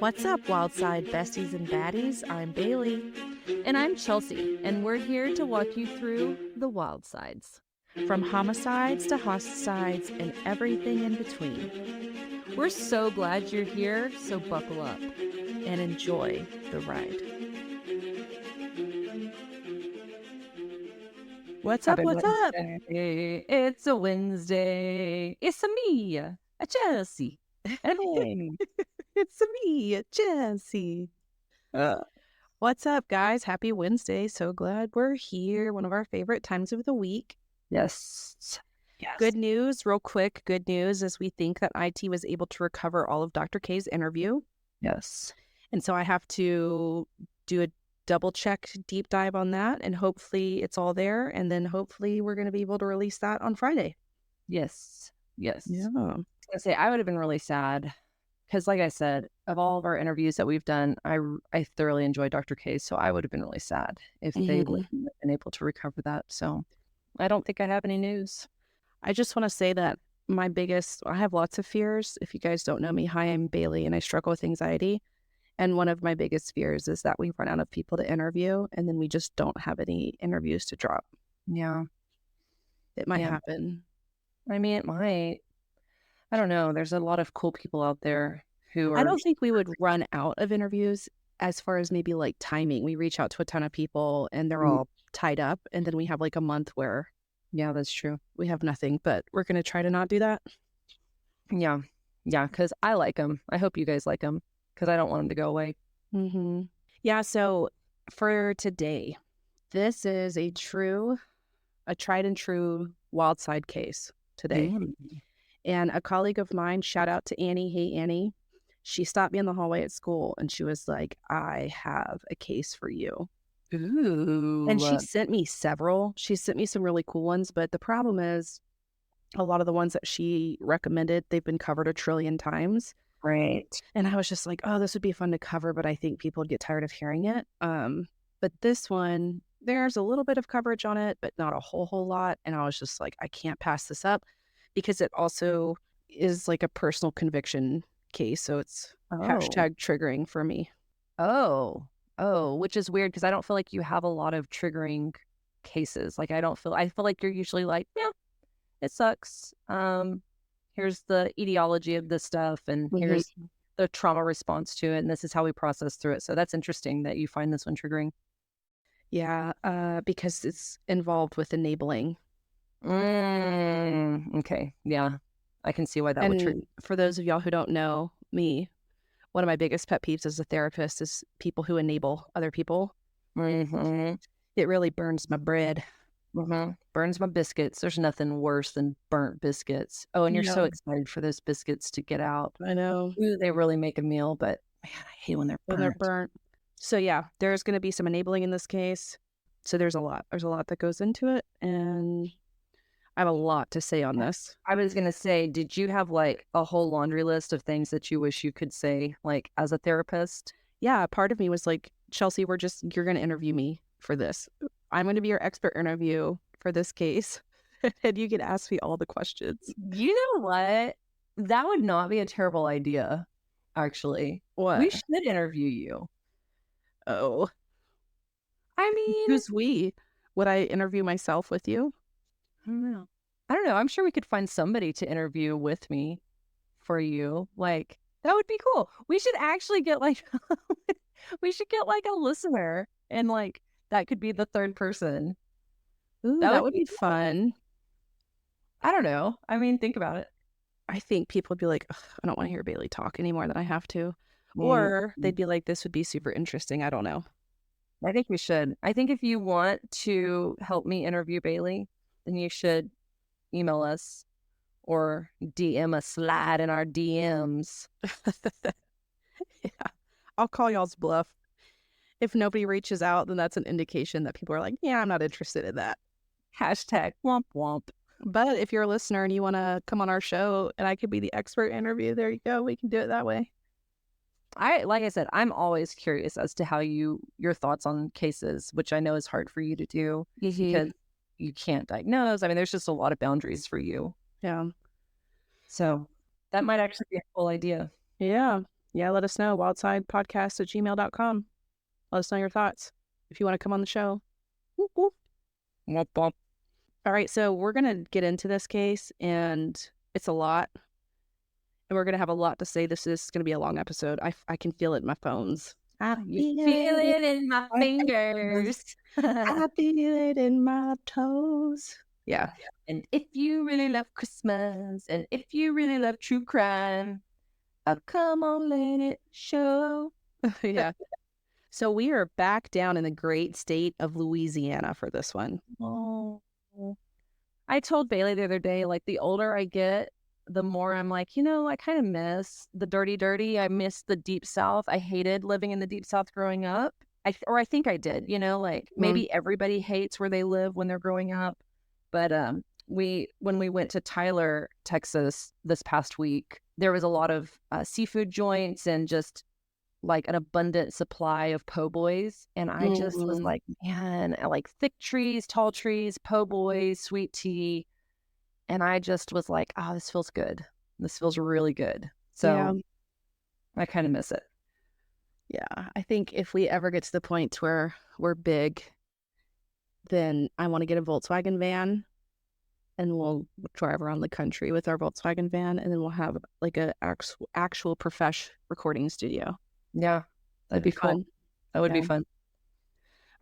What's up, wild side besties and baddies? I'm Bailey. And I'm Chelsea, and we're here to walk you through the wild sides. From homicides to hosticides and everything in between. We're so glad you're here, so buckle up and enjoy the ride. What's up? What's up? It's a Wednesday. It's me, a Chelsea. And it's me, Chelsea. What's up, guys? Happy Wednesday. So glad we're here. One of our favorite times of the week. Yes. Good news, real quick. Good news is we think that IT was able to recover all of Dr. K's interview. Yes. And so I have to do a double check deep dive on that, and hopefully it's all there. And then hopefully we're going to be able to release that on Friday. Yes. Yeah. I was going to say, I would have been really sad because, like I said, of all of our interviews that we've done, I thoroughly enjoyed Dr. K. So I would have been really sad if they wouldn't have been able to recover that. So I don't think I have any news. I just want to say that I have lots of fears. If you guys don't know me, hi, I'm Bailey, and I struggle with anxiety. And one of my biggest fears is that we run out of people to interview, and then we just don't have any interviews to drop. Yeah. It might happen. I mean, it might. I don't know. There's a lot of cool people out there who are... I don't think we would run out of interviews as far as maybe like timing. We reach out to a ton of people, and they're all tied up, and then we have like a month where... Yeah, that's true. We have nothing, but we're going to try to not do that. Yeah, because I like them. I hope you guys like them, because I don't want them to go away. Yeah, so for today, this is a tried and true wild side case today. And a colleague of mine, shout out to Annie. Hey, Annie. She stopped me in the hallway at school, and she was like, I have a case for you. Ooh. And she sent me several. She sent me some really cool ones, but the problem is a lot of the ones that she recommended, they've been covered 1 trillion times. Right. And I was just like, oh, this would be fun to cover, but I think people would get tired of hearing it. But this one, there's a little bit of coverage on it, but not a whole lot. And I was just like, I can't pass this up because it also is like a personal conviction case. So it's hashtag triggering for me. Oh, which is weird because I don't feel like you have a lot of triggering cases. Like I feel like you're usually like, yeah, it sucks. Here's the etiology of this stuff, and here's the trauma response to it, and this is how we process through it. So that's interesting that you find this one triggering. Yeah, because it's involved with enabling. Okay, yeah, I can see why that would trigger. For those of y'all who don't know me, one of my biggest pet peeves as a therapist is people who enable other people. It really burns my bread. Burns my biscuits. There's nothing worse than burnt biscuits. Oh, and you're so excited for those biscuits to get out. I know. Ooh, they really make a meal, but man, I hate when they're burnt. So yeah, there's going to be some enabling in this case. So there's a lot that goes into it, and I have a lot to say on this. I was going to say, did you have like a whole laundry list of things that you wish you could say, like as a therapist? Yeah, part of me was like, Chelsea, you're going to interview me for this. I'm going to be your expert interview for this case. And you can ask me all the questions. You know what? That would not be a terrible idea, actually. What? We should interview you. Oh. I mean... Who's we? Would I interview myself with you? I don't know. I'm sure we could find somebody to interview with me for you. Like, that would be cool. We should actually get like... a listener, and like, that could be the third person. Ooh, that would be fun. I don't know. I mean, think about it. I think people would be like, I don't want to hear Bailey talk anymore than I have to. Or they'd be like, this would be super interesting. I don't know. I think we should. I think if you want to help me interview Bailey, then you should email us or DM a slide in our DMs. Yeah. I'll call y'all's bluff. If nobody reaches out, then that's an indication that people are like, yeah, I'm not interested in that. Hashtag womp womp. But if you're a listener and you want to come on our show and I could be the expert interview, there you go. We can do it that way. Like I said, I'm always curious as to how your thoughts on cases, which I know is hard for you to do because you can't diagnose. I mean, there's just a lot of boundaries for you. Yeah. So that might actually be a cool idea. Yeah. Yeah, let us know. wildsidepodcast@gmail.com. Let us know your thoughts if you want to come on the show. Whoop, whoop. Womp womp. All right, so we're going to get into this case, and it's a lot. And we're going to have a lot to say. This is going to be a long episode. I can feel it in my phones. I feel it in my fingers. I feel it in my toes. Yeah. And if you really love Christmas, and if you really love true crime, come on, let it show. Yeah. So we are back down in the great state of Louisiana for this one. Oh. I told Bailey the other day, like, the older I get, the more I'm like, I kind of miss the dirty. I miss the deep South. I hated living in the deep South growing up. I think I did, maybe everybody hates where they live when they're growing up. But when we went to Tyler, Texas this past week, there was a lot of seafood joints and just like an abundant supply of po' boys. And I just was like, man, I like thick trees, tall trees, po' boys, sweet tea. And I just was like, this feels good. This feels really good. So I kind of miss it. Yeah. I think if we ever get to the point where we're big, then I want to get a Volkswagen van and we'll drive around the country with our Volkswagen van, and then we'll have like a actual professional recording studio. Yeah. That'd be fun. Cool. That would be fun.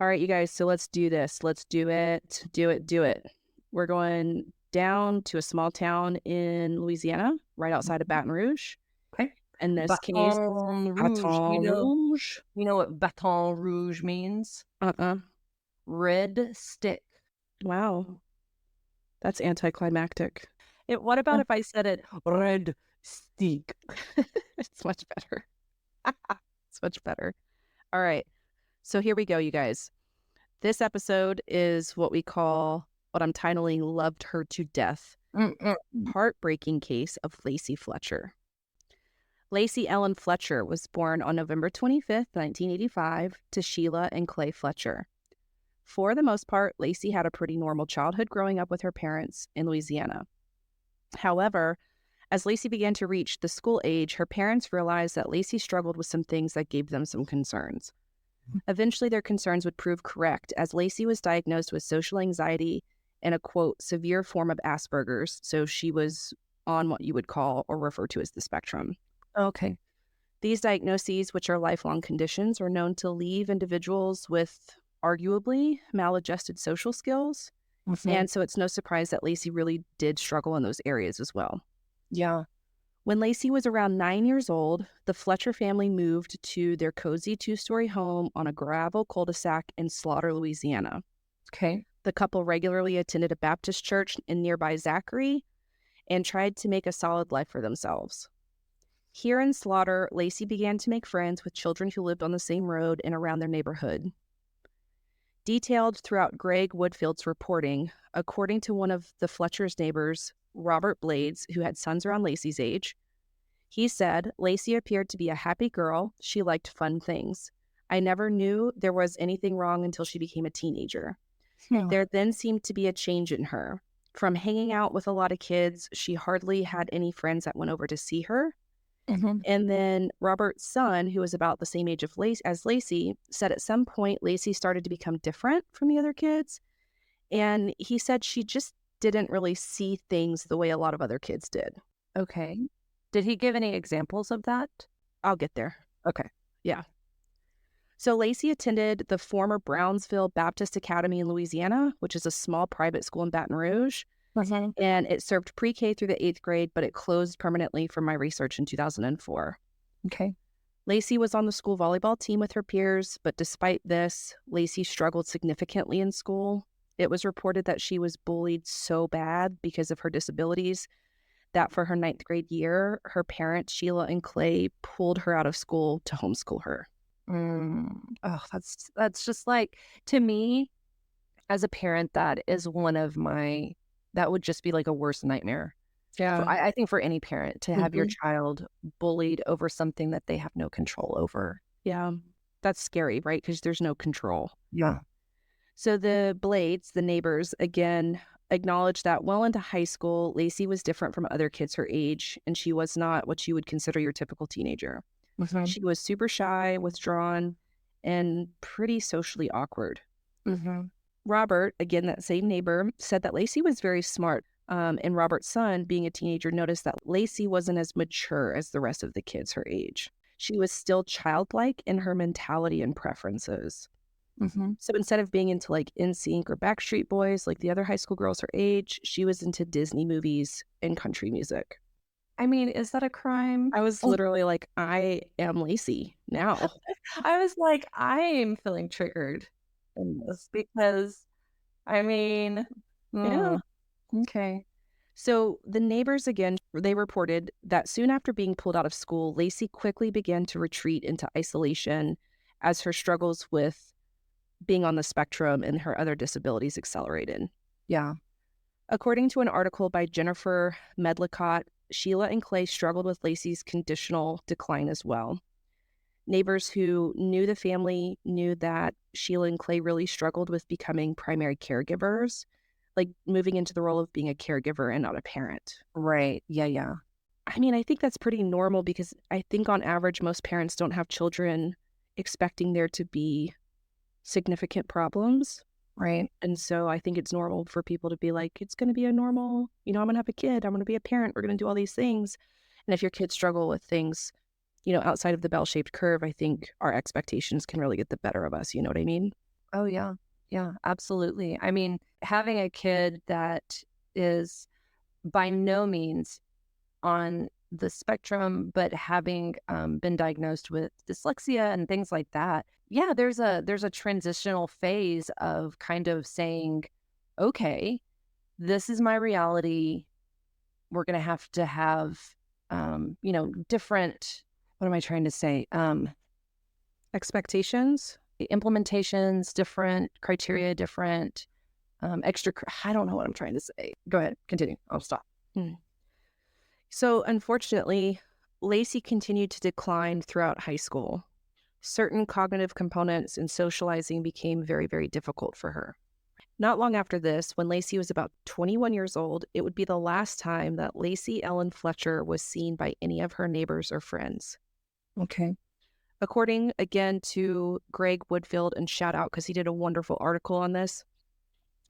All right, you guys. So let's do this. Let's do it. Do it. We're going down to a small town in Louisiana, right outside of Baton Rouge. Okay. In this case, Baton Rouge. You know what Baton Rouge means? Red stick. Wow. That's anticlimactic. What about if I said it red stick? It's much better. It's much better. All right. So here we go, you guys. This episode is what I'm titling Loved Her to Death. Heartbreaking case of Lacey Fletcher. Lacey Ellen Fletcher was born on November 25th, 1985 to Sheila and Clay Fletcher. For the most part, Lacey had a pretty normal childhood growing up with her parents in Louisiana. However, as Lacey began to reach the school age, her parents realized that Lacey struggled with some things that gave them some concerns. Eventually, their concerns would prove correct, as Lacey was diagnosed with social anxiety and a, quote, severe form of Asperger's, so she was on what you would call or refer to as the spectrum. Okay. These diagnoses, which are lifelong conditions, are known to leave individuals with arguably maladjusted social skills. And so it's no surprise that Lacey really did struggle in those areas as well. Yeah. When Lacey was around 9 years old, the Fletcher family moved to their cozy 2-story home on a gravel cul-de-sac in Slaughter, Louisiana. Okay. The couple regularly attended a Baptist church in nearby Zachary and tried to make a solid life for themselves. Here in Slaughter, Lacey began to make friends with children who lived on the same road and around their neighborhood. Detailed throughout Greg Woodfield's reporting, according to one of the Fletcher's neighbors, Robert Blades, who had sons around Lacey's age, he said, Lacey appeared to be a happy girl. She liked fun things. I never knew there was anything wrong until she became a teenager. There then seemed to be a change in her. From hanging out with a lot of kids, she hardly had any friends that went over to see her. And then Robert's son, who was about the same age as Lacey, said at some point Lacey started to become different from the other kids. And he said she just didn't really see things the way a lot of other kids did. Okay. Did he give any examples of that? I'll get there. Okay. Yeah. So Lacey attended the former Brownsville Baptist Academy in Louisiana, which is a small private school in Baton Rouge. And it served pre-K through the 8th grade, but it closed permanently from my research in 2004. Okay. Lacey was on the school volleyball team with her peers, but despite this, Lacey struggled significantly in school. It was reported that she was bullied so bad because of her disabilities that for her 9th grade year, her parents, Sheila and Clay, pulled her out of school to homeschool her. Oh, that's just like, to me, as a parent, that would just be like a worst nightmare. Yeah. I think for any parent to have your child bullied over something that they have no control over. Yeah. That's scary, right? Because there's no control. Yeah. So the Blades, the neighbors, again, acknowledged that well into high school, Lacey was different from other kids her age, and she was not what you would consider your typical teenager. Mm-hmm. She was super shy, withdrawn, and pretty socially awkward. Mm-hmm. Robert, again, that same neighbor, said that Lacey was very smart. And Robert's son, being a teenager, noticed that Lacey wasn't as mature as the rest of the kids her age. She was still childlike in her mentality and preferences. Mm-hmm. So instead of being into like NSYNC or Backstreet Boys, like the other high school girls her age, she was into Disney movies and country music. I mean, is that a crime? I was literally like, I am Lacey now. I was like, I'm feeling triggered in this because, I mean, Yeah. okay. So the neighbors again, they reported that soon after being pulled out of school, Lacey quickly began to retreat into isolation as her struggles with being on the spectrum and her other disabilities accelerated. Yeah. According to an article by Jennifer Medlicott, Sheila and Clay struggled with Lacey's conditional decline as well. Neighbors who knew the family knew that Sheila and Clay really struggled with becoming primary caregivers, like moving into the role of being a caregiver and not a parent. Right. Yeah. Yeah. I mean, I think that's pretty normal because I think on average, most parents don't have children expecting there to be significant problems. Right. And so I think it's normal for people to be like, it's going to be a normal, I'm going to have a kid. I'm going to be a parent. We're going to do all these things. And if your kids struggle with things, outside of the bell-shaped curve, I think our expectations can really get the better of us. You know what I mean? Oh, yeah. Yeah, absolutely. I mean, having a kid that is by no means on the spectrum, but having been diagnosed with dyslexia and things like that, yeah, there's a transitional phase of kind of saying, okay, this is my reality. We're going to have, different, what am I trying to say? Expectations. Implementations, different criteria, different I don't know what I'm trying to say. Go ahead, continue. I'll stop. So unfortunately, Lacey continued to decline throughout high school. Certain cognitive components and socializing became very, very difficult for her. Not long after this, when Lacey was about 21 years old, it would be the last time that Lacey Ellen Fletcher was seen by any of her neighbors or friends. Okay. According, again, to Greg Woodfield, and shout out because he did a wonderful article on this,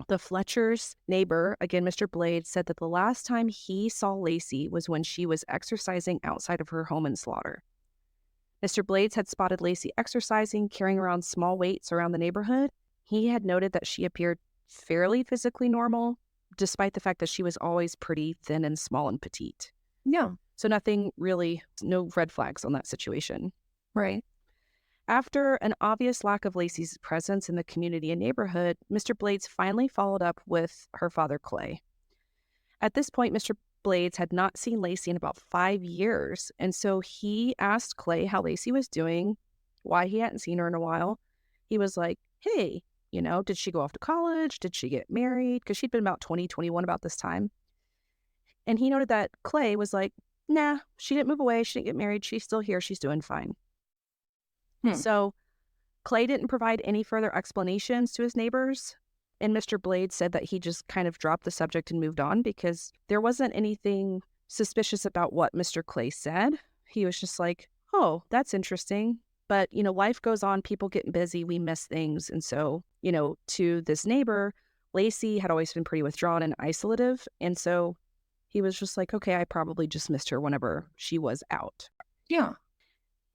the Fletcher's neighbor, again, Mr. Blades, said that the last time he saw Lacey was when she was exercising outside of her home in Slaughter. Mr. Blades had spotted Lacey exercising, carrying around small weights around the neighborhood. He had noted that she appeared fairly physically normal, despite the fact that she was always pretty thin and small and petite. Yeah. So nothing really, no red flags on that situation. Right. After an obvious lack of Lacey's presence in the community and neighborhood, Mr. Blades finally followed up with her father, Clay. At this point, Mr. Blades had not seen Lacey in about 5 years, and so he asked Clay how Lacey was doing, why he hadn't seen her in a while. He was like, hey, did she go off to college? Did she get married? Because she'd been about 20, 21 about this time. And he noted that Clay was like, nah, she didn't move away. She didn't get married. She's still here. She's doing fine. So Clay didn't provide any further explanations to his neighbors. And Mr. Blades said that he just kind of dropped the subject and moved on because there wasn't anything suspicious about what Mr. Clay said. He was just like, oh, that's interesting. But, life goes on. People get busy. We miss things. And so, to this neighbor, Lacey had always been pretty withdrawn and isolative. And so he was just like, okay, I probably just missed her whenever she was out. Yeah.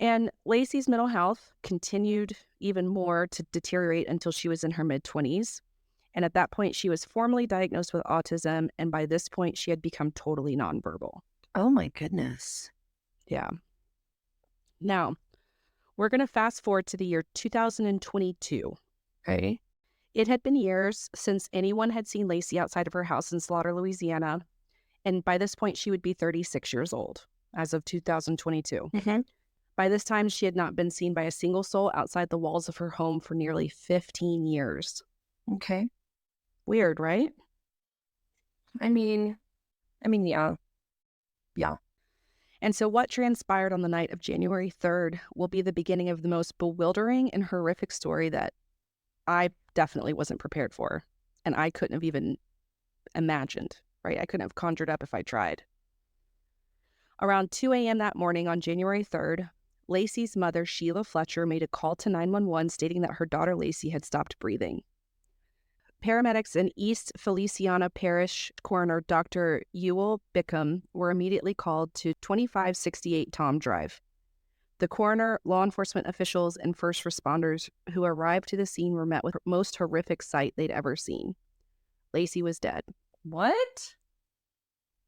And Lacey's mental health continued even more to deteriorate until she was in her mid-20s. And at that point, she was formally diagnosed with autism. And by this point, she had become totally nonverbal. Oh, my goodness. Yeah. Now, we're going to fast forward to the year 2022. Okay. It had been years since anyone had seen Lacey outside of her house in Slaughter, Louisiana. And by this point, she would be 36 years old as of 2022. Mm-hmm. By this time, she had not been seen by a single soul outside the walls of her home for nearly 15 years. Okay. Weird, right? I mean, yeah. Yeah. And so what transpired on the night of January 3rd will be the beginning of the most bewildering and horrific story that I definitely wasn't prepared for. And I couldn't have even imagined, right? I couldn't have conjured up if I tried. Around 2 a.m. that morning on January 3rd, Lacey's mother, Sheila Fletcher, made a call to 911 stating that her daughter Lacey had stopped breathing. Paramedics in East Feliciana Parish Coroner Dr. Ewell Bickham were immediately called to 2568 Tom Drive. The coroner, law enforcement officials, and first responders who arrived to the scene were met with the most horrific sight they'd ever seen. Lacey was dead. What?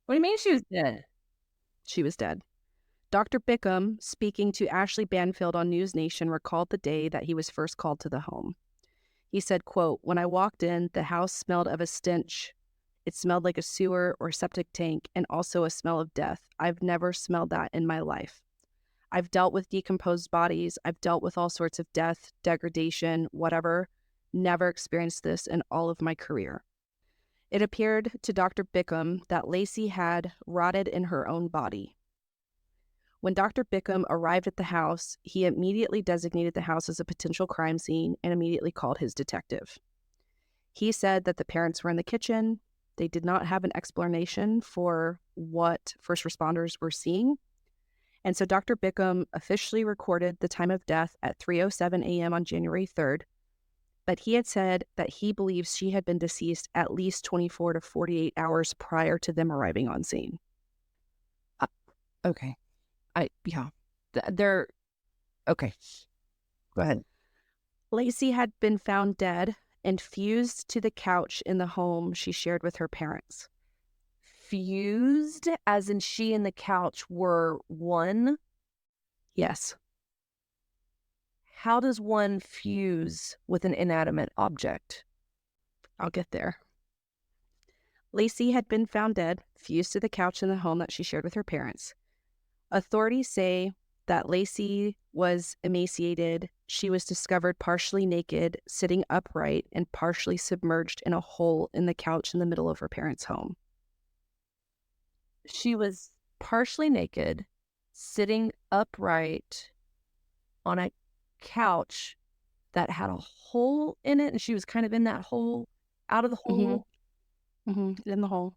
What do you mean she was dead? She was dead. Dr. Bickham, speaking to Ashley Banfield on News Nation, recalled the day that he was first called to the home. He said, quote, "When I walked in, the house smelled of a stench. It smelled like a sewer or septic tank and also a smell of death. I've never smelled that in my life. I've dealt with decomposed bodies. I've dealt with all sorts of death, degradation, whatever. Never experienced this in all of my career." It appeared to Dr. Bickham that Lacey had rotted in her own body. When Dr. Bickham arrived at the house, he immediately designated the house as a potential crime scene and immediately called his detective. He said that the parents were in the kitchen. They did not have an explanation for what first responders were seeing. And so Dr. Bickham officially recorded the time of death at 3:07 a.m. on January 3rd, but he had said that he believes she had been deceased at least 24 to 48 hours prior to them arriving on scene. Okay. They're okay. Go ahead. Lacey had been found dead and fused to the couch in the home she shared with her parents. Fused, as in she and the couch were one? Yes. How does one fuse with an inanimate object? I'll get there. Lacey had been found dead, fused to the couch in the home that she shared with her parents. Authorities say that Lacey was emaciated. She was discovered partially naked, sitting upright, and partially submerged in a hole in the couch in the middle of her parents' home. She was partially naked, sitting upright on a couch that had a hole in it, and she was kind of in that hole, out of the hole. In the hole.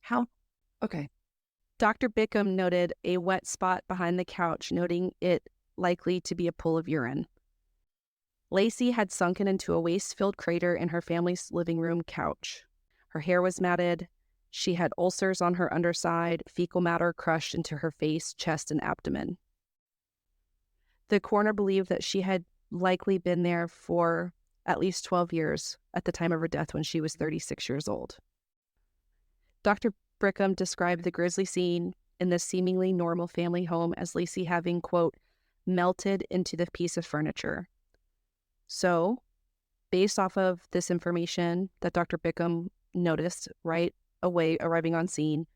How? Okay. Dr. Bickham noted a wet spot behind the couch, noting it likely to be a pool of urine. Lacey had sunken into a waste-filled crater in her family's living room couch. Her hair was matted. She had ulcers on her underside, fecal matter crushed into her face, chest, and abdomen. The coroner believed that she had likely been there for at least 12 years at the time of her death when she was 36 years old. Dr. Bickham described the grisly scene in this seemingly normal family home as Lacey having, quote, melted into the piece of furniture. So, based off of this information that Dr. Bickham noticed right away arriving on scene,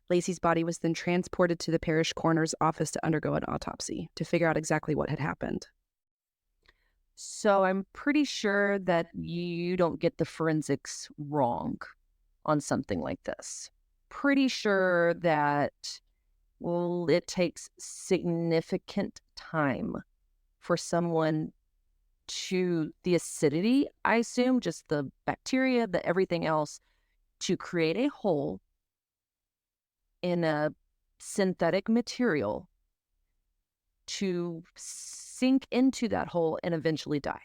Lacey's body was then transported to the parish coroner's office to undergo an autopsy to figure out exactly what had happened. So I'm pretty sure that you don't get the forensics wrong on something like this. Pretty sure that, well, it takes significant time for someone to, the acidity, I assume, just the bacteria, the everything else, to create a hole in a synthetic material to sink into that hole and eventually die.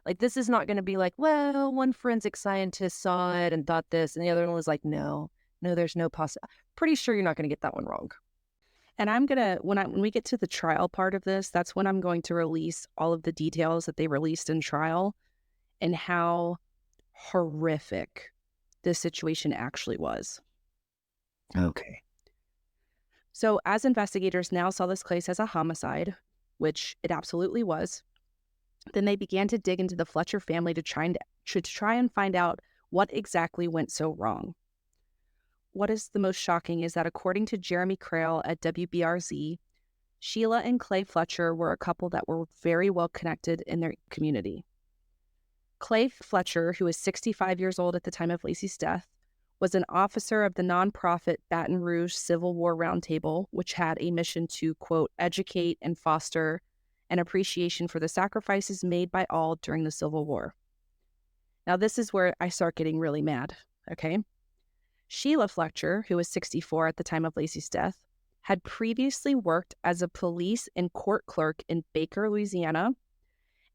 Like, this is not going to be like, well, one forensic scientist saw it and thought this, and the other one was like, no, there's no possibility. Pretty sure you're not going to get that one wrong. And I'm going to, when we get to the trial part of this, that's when I'm going to release all of the details that they released in trial and how horrific this situation actually was. Okay. So as investigators now saw this case as a homicide, which it absolutely was, then they began to dig into the Fletcher family to try and find out what exactly went so wrong. What is the most shocking is that according to Jeremy Crail at WBRZ, Sheila and Clay Fletcher were a couple that were very well connected in their community. Clay Fletcher, who was 65 years old at the time of Lacey's death, was an officer of the nonprofit Baton Rouge Civil War Roundtable, which had a mission to, quote, educate and foster an appreciation for the sacrifices made by all during the Civil War. Now, this is where I start getting really mad, okay? Sheila Fletcher, who was 64 at the time of Lacey's death, had previously worked as a police and court clerk in Baker, Louisiana.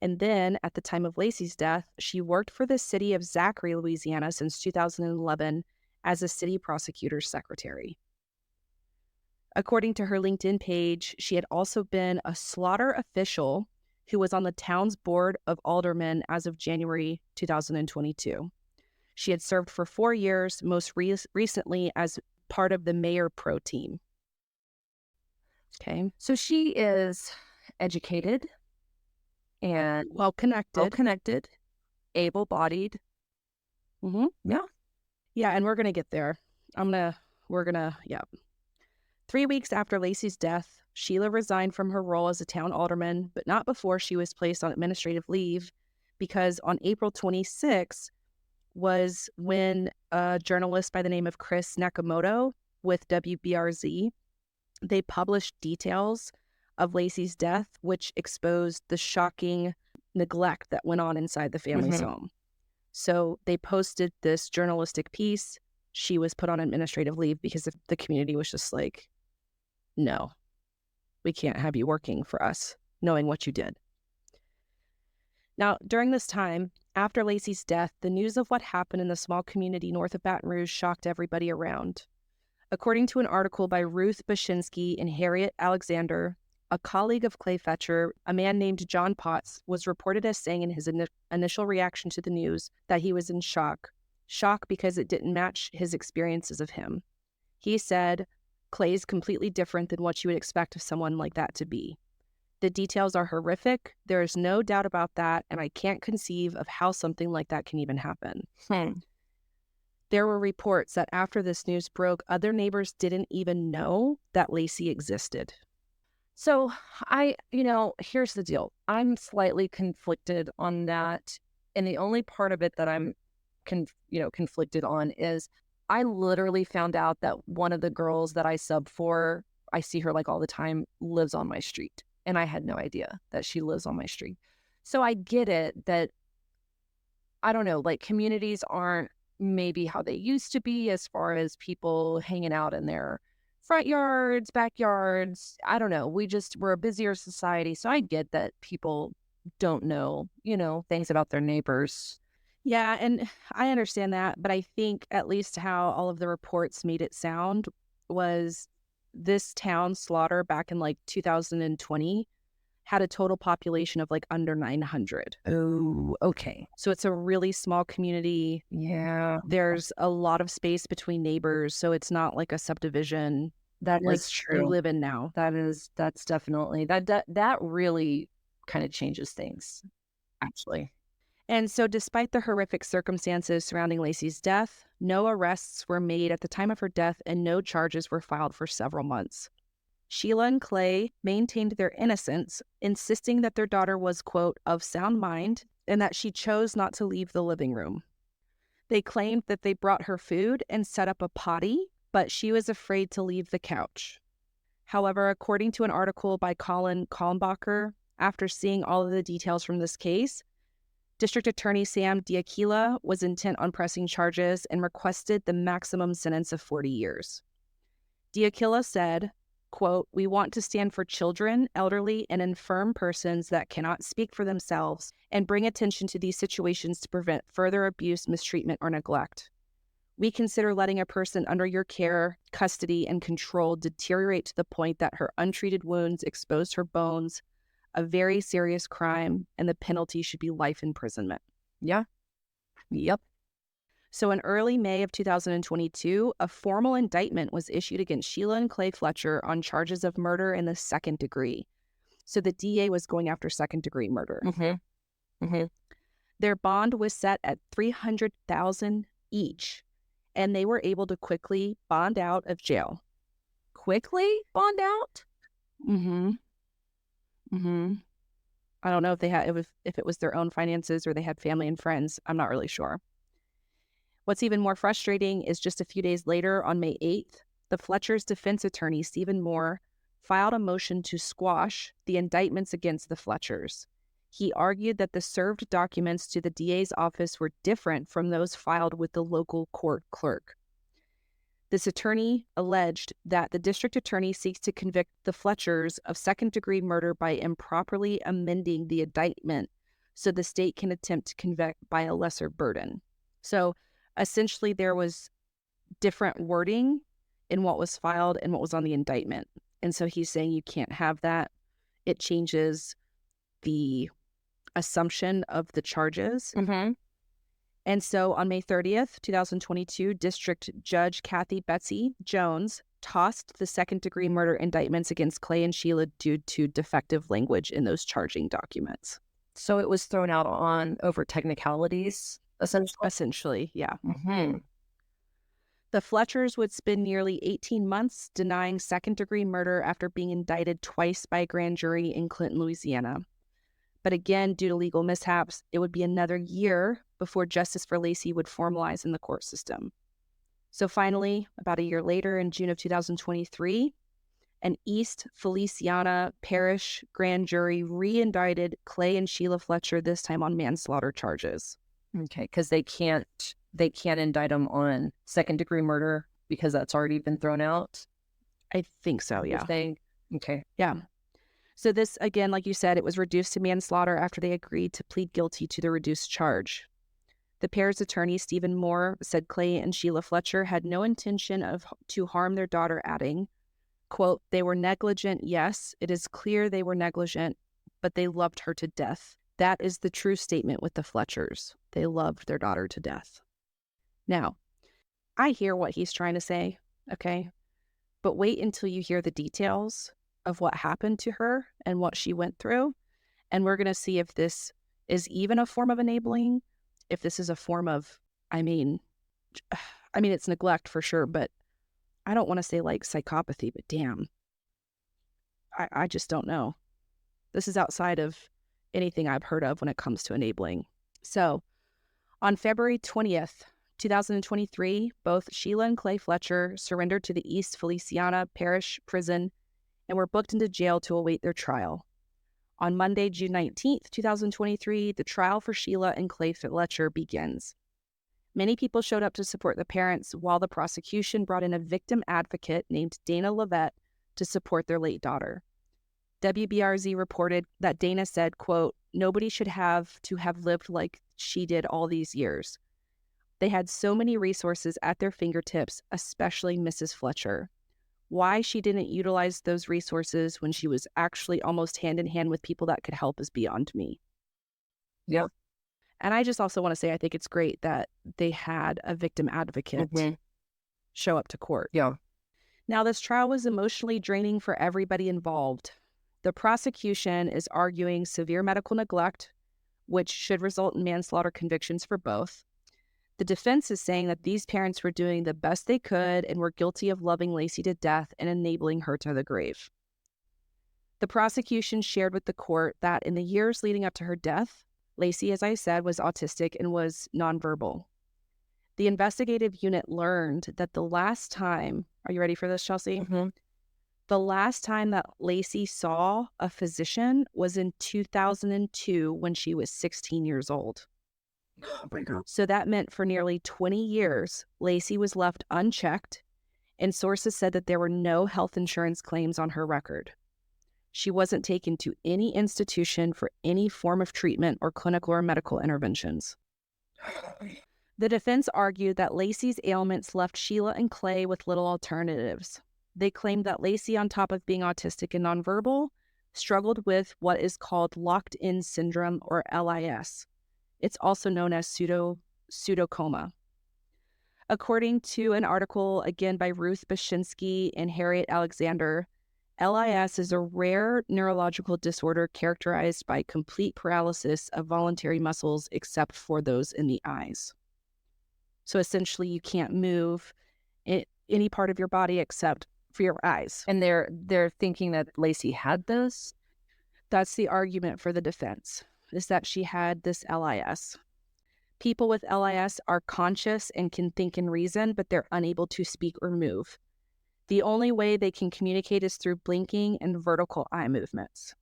And then, at the time of Lacey's death, she worked for the city of Zachary, Louisiana since 2011 as a city prosecutor's secretary. According to her LinkedIn page, she had also been a slaughter official who was on the town's board of aldermen as of January 2022. She had served for 4 years, most recently as part of the mayor pro team. Okay. So she is educated and well-connected, able-bodied. Yeah. Yeah, and we're going to get there. 3 weeks after Lacey's death, Sheila resigned from her role as a town alderman, but not before she was placed on administrative leave, because on April 26 was when a journalist by the name of Chris Nakamoto with WBRZ, they published details of Lacey's death, which exposed the shocking neglect that went on inside the family's home. So they posted this journalistic piece. She was put on administrative leave because the community was just like, no, we can't have you working for us, knowing what you did. Now, during this time, after Lacey's death, the news of what happened in the small community north of Baton Rouge shocked everybody around. According to an article by Ruth Bashinsky and Harriet Alexander, a colleague of Clay Fletcher, a man named John Potts, was reported as saying in his initial reaction to the news that he was in shock because it didn't match his experiences of him. He said, "Clay's completely different than what you would expect of someone like that to be. The details are horrific. There is no doubt about that, and I can't conceive of how something like that can even happen." There were reports that after this news broke, other neighbors didn't even know that Lacey existed. So here's the deal. I'm slightly conflicted on that. And the only part of it that I'm conflicted on is I literally found out that one of the girls that I sub for, I see her like all the time, lives on my street. And I had no idea that she lives on my street. So I get it that, I don't know, like communities aren't maybe how they used to be as far as people hanging out in their front yards, backyards. I don't know. We're a busier society. So I get that people don't know, things about their neighbors. Yeah, and I understand that. But I think at least how all of the reports made it sound was this town slaughter back in like 2020 had a total population of like under 900. Oh, okay. So it's a really small community. Yeah. There's a lot of space between neighbors. So it's not like a subdivision that like is true. you live in now. That's definitely, that really kind of changes things, actually. And so despite the horrific circumstances surrounding Lacey's death, no arrests were made at the time of her death and no charges were filed for several months. Sheila and Clay maintained their innocence, insisting that their daughter was, quote, of sound mind and that she chose not to leave the living room. They claimed that they brought her food and set up a potty, but she was afraid to leave the couch. However, according to an article by Colin Kalmbacher, after seeing all of the details from this case, District Attorney Sam Diakila was intent on pressing charges and requested the maximum sentence of 40 years. Diakila said, quote, "We want to stand for children, elderly, and infirm persons that cannot speak for themselves and bring attention to these situations to prevent further abuse, mistreatment, or neglect. We consider letting a person under your care, custody, and control deteriorate to the point that her untreated wounds expose her bones, a very serious crime, and the penalty should be life imprisonment." Yeah. Yep. So in early May of 2022, a formal indictment was issued against Sheila and Clay Fletcher on charges of murder in the second degree. So the DA was going after second-degree murder. Their bond was set at $300,000 each, and they were able to quickly bond out of jail. Quickly bond out? I don't know if if it was their own finances or they had family and friends. I'm not really sure. What's even more frustrating is just a few days later, on May 8th, the Fletcher's defense attorney, Stephen Moore, filed a motion to squash the indictments against the Fletchers. He argued that the served documents to the DA's office were different from those filed with the local court clerk. This attorney alleged that the district attorney seeks to convict the Fletchers of second-degree murder by improperly amending the indictment so the state can attempt to convict by a lesser burden. So essentially there was different wording in what was filed and what was on the indictment. And so he's saying you can't have that. It changes the assumption of the charges. Mm-hmm. And so on May 30th, 2022, District Judge Kathy Betsy Jones tossed the second-degree murder indictments against Clay and Sheila due to defective language in those charging documents. So it was thrown out on over technicalities, essentially? Essentially, yeah. Mm-hmm. The Fletchers would spend nearly 18 months denying second-degree murder after being indicted twice by a grand jury in Clinton, Louisiana. But again, due to legal mishaps, it would be another year before justice for Lacey would formalize in the court system. So finally, about a year later, in June of 2023, an East Feliciana Parish grand jury re-indicted Clay and Sheila Fletcher, this time on manslaughter charges. Okay, because they can't indict them on second-degree murder because that's already been thrown out? I think so, yeah. Okay. Yeah. So this, again, like you said, it was reduced to manslaughter after they agreed to plead guilty to the reduced charge. The pair's attorney, Stephen Moore, said Clay and Sheila Fletcher had no intention to harm their daughter, adding, quote, "They were negligent, yes, it is clear they were negligent, but they loved her to death. That is the true statement with the Fletchers. They loved their daughter to death." Now, I hear what he's trying to say, okay? But wait until you hear the details of what happened to her and what she went through. And we're going to see if this is even a form of enabling, if this is a form of, I mean, it's neglect for sure, but I don't want to say like psychopathy, but damn, I just don't know. This is outside of anything I've heard of when it comes to enabling. So on February 20th, 2023, both Sheila and Clay Fletcher surrendered to the East Feliciana Parish Prison and were booked into jail to await their trial. On Monday, June 19th, 2023, the trial for Sheila and Clay Fletcher begins. Many people showed up to support the parents, while the prosecution brought in a victim advocate named Dana Levette to support their late daughter. WBRZ reported that Dana said, quote, "Nobody should have to have lived like she did all these years. They had so many resources at their fingertips, especially Mrs. Fletcher. Why she didn't utilize those resources when she was actually almost hand in hand with people that could help is beyond me." Yeah. And I just also want to say, I think it's great that they had a victim advocate show up to court. Yeah. Now, this trial was emotionally draining for everybody involved. The prosecution is arguing severe medical neglect, which should result in manslaughter convictions for both. The defense is saying that these parents were doing the best they could and were guilty of loving Lacey to death and enabling her to the grave. The prosecution shared with the court that in the years leading up to her death, Lacey, as I said, was autistic and was nonverbal. The investigative unit learned that the last time, are you ready for this, Chelsea? Mm-hmm. The last time that Lacey saw a physician was in 2002 when she was 16 years old. Oh my God. So that meant for nearly 20 years, Lacey was left unchecked, and sources said that there were no health insurance claims on her record. She wasn't taken to any institution for any form of treatment or clinical or medical interventions. The defense argued that Lacey's ailments left Sheila and Clay with little alternatives. They claimed that Lacey, on top of being autistic and nonverbal, struggled with what is called locked-in syndrome, or LIS. It's also known as pseudocoma. According to an article, again by Ruth Bashinsky and Harriet Alexander, LIS is a rare neurological disorder characterized by complete paralysis of voluntary muscles except for those in the eyes. So essentially, you can't move any part of your body except for your eyes. And they're thinking that Lacey had this? That's the argument for the defense, is that she had this LIS. People with LIS are conscious and can think and reason, but they're unable to speak or move. The only way they can communicate is through blinking and vertical eye movements.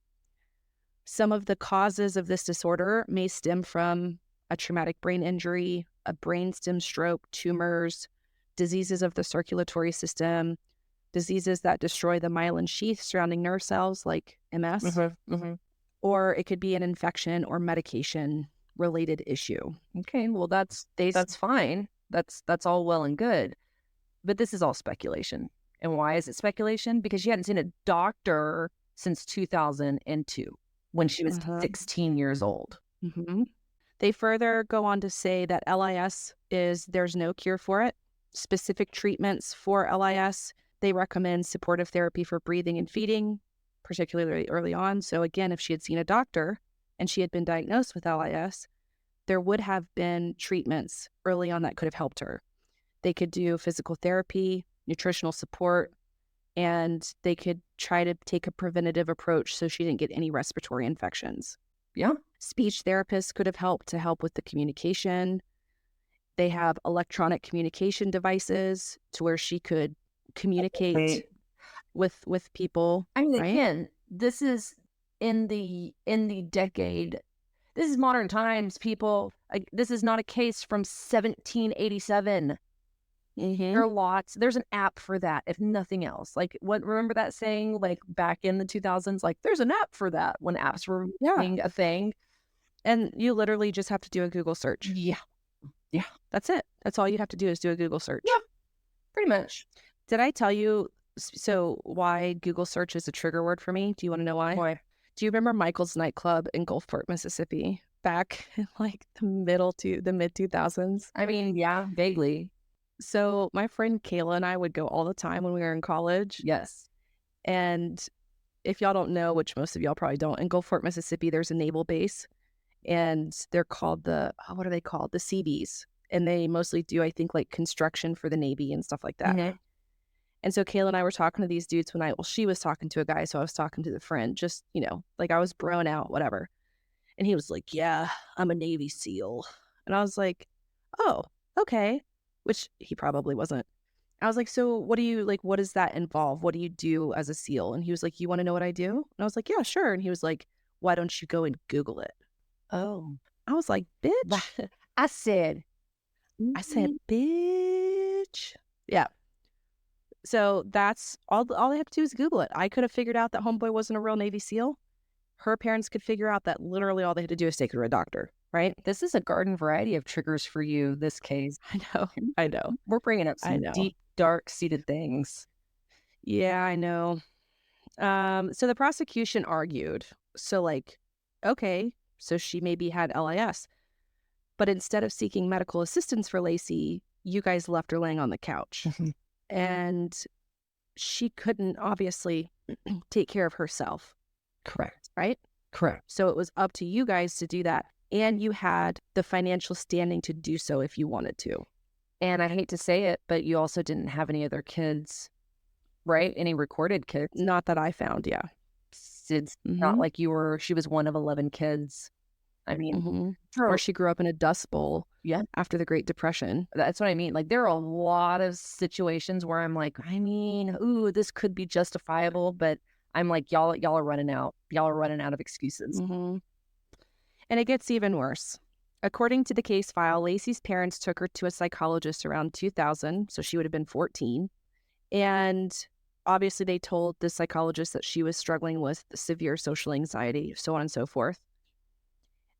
Some of the causes of this disorder may stem from a traumatic brain injury, a brainstem stroke, tumors, diseases of the circulatory system, diseases that destroy the myelin sheath surrounding nerve cells like MS, or it could be an infection or medication related issue. Okay, well that's fine. That's all well and good. But this is all speculation. And why is it speculation? Because she hadn't seen a doctor since 2002 when she was 16 years old. They further go on to say that LIS there's no cure for it. Specific treatments for LIS, they recommend supportive therapy for breathing and feeding, particularly early on. So again, if she had seen a doctor and she had been diagnosed with LIS, there would have been treatments early on that could have helped her. They could do physical therapy, nutritional support, and they could try to take a preventative approach so she didn't get any respiratory infections. Yeah. Speech therapists could have helped to help with the communication. They have electronic communication devices to where she could communicate with people. I mean, right? Again, this is in the decade. This is modern times, people. This is not a case from 1787. There are lots. There's an app for that, if nothing else. Like, remember that saying, like, back in the 2000s, like, there's an app for that when apps were being a thing. And you literally just have to do a Google search. Yeah. That's it. That's all you have to do is do a Google search. Yeah, pretty much. Did I tell you, why Google search is a trigger word for me? Do you want to know why? Why? Do you remember Michael's nightclub in Gulfport, Mississippi, back in like the mid 2000s? I mean, yeah, vaguely. So my friend Kayla and I would go all the time when we were in college. Yes. And if y'all don't know, which most of y'all probably don't, in Gulfport, Mississippi, there's a naval base, and they're called what are they called? The Seabees. And they mostly do, I think, like construction for the Navy and stuff like that. And so Kayla and I were talking to these dudes she was talking to a guy, so I was talking to the friend, just, like I was broing out, whatever. And he was like, yeah, I'm a Navy SEAL. And I was like, oh, okay. Which he probably wasn't. I was like, so what does that involve? What do you do as a SEAL? And he was like, you want to know what I do? And I was like, yeah, sure. And he was like, why don't you go and Google it? Oh. I was like, bitch. I said, bitch. Yeah. So that's all they have to do is Google it. I could have figured out that homeboy wasn't a real Navy SEAL. Her parents could figure out that literally all they had to do is take her to a doctor, right? This is a garden variety of triggers for you, this case. I know. We're bringing up some deep, dark-seated things. Yeah, I know. So the prosecution argued, okay, so she maybe had LIS. But instead of seeking medical assistance for Lacey, you guys left her laying on the couch. And she couldn't obviously take care of herself. Correct. Right? Correct. So it was up to you guys to do that. And you had the financial standing to do so if you wanted to. And I hate to say it, but you also didn't have any other kids, right? Any recorded kids? Not that I found, yeah. It's not like she was one of 11 kids. I mean, or she grew up in a dust bowl. Yeah. After the Great Depression. That's what I mean. Like, there are a lot of situations where I'm like, this could be justifiable, but I'm like, y'all are running out. Y'all are running out of excuses. And it gets even worse. According to the case file, Lacey's parents took her to a psychologist around 2000, so she would have been 14. And obviously they told the psychologist that she was struggling with severe social anxiety, so on and so forth.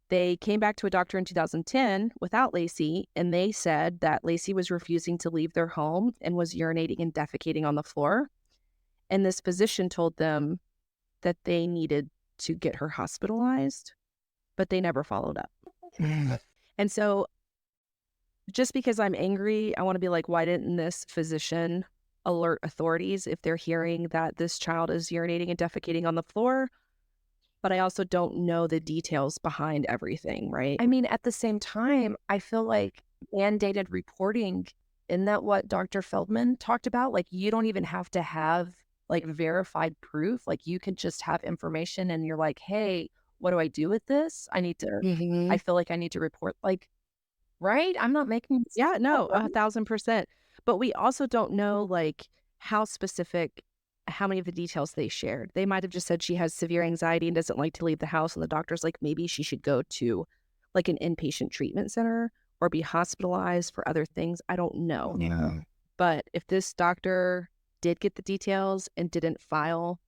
They came back to a doctor in 2010 without Lacey, and they said that Lacey was refusing to leave their home and was urinating and defecating on the floor. And this physician told them that they needed to get her hospitalized, but they never followed up. And so just because I'm angry, I want to be like, why didn't this physician alert authorities if they're hearing that this child is urinating and defecating on the floor? But I also don't know the details behind everything, right? I mean, at the same time, I feel like mandated reporting, isn't that what Dr. Feldman talked about? Like, you don't even have to have like verified proof. Like, you could just have information and you're like, hey, what do I do with this? I feel like I need to report, like, right? I'm not making this. Yeah, no, 1,000%. But we also don't know like how many of the details they shared. They might have just said she has severe anxiety and doesn't like to leave the house. And the doctor's like, maybe she should go to like an inpatient treatment center or be hospitalized for other things. I don't know. Yeah. But if this doctor did get the details and didn't file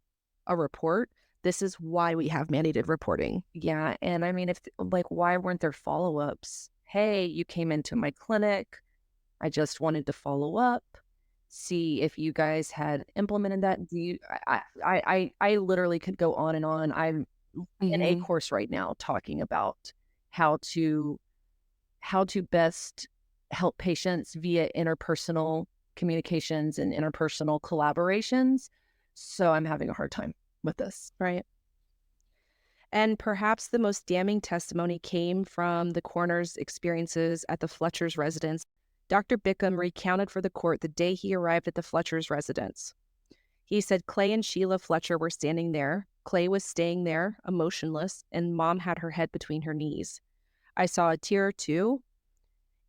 a report, this is why we have mandated reporting. Yeah. And I mean, if like, why weren't there follow-ups? Hey, you came into my clinic. I just wanted to follow up, see if you guys had implemented that. Do you, I literally could go on and on. I'm in a course right now talking about how to best help patients via interpersonal communications and interpersonal collaborations. So I'm having a hard time with this. Right. And perhaps the most damning testimony came from the coroner's experiences at the Fletcher's residence. Dr. Bickham recounted for the court the day he arrived at the Fletcher's residence. He said Clay and Sheila Fletcher were standing there. Clay was staying there, emotionless, and Mom had her head between her knees. I saw a tear or two,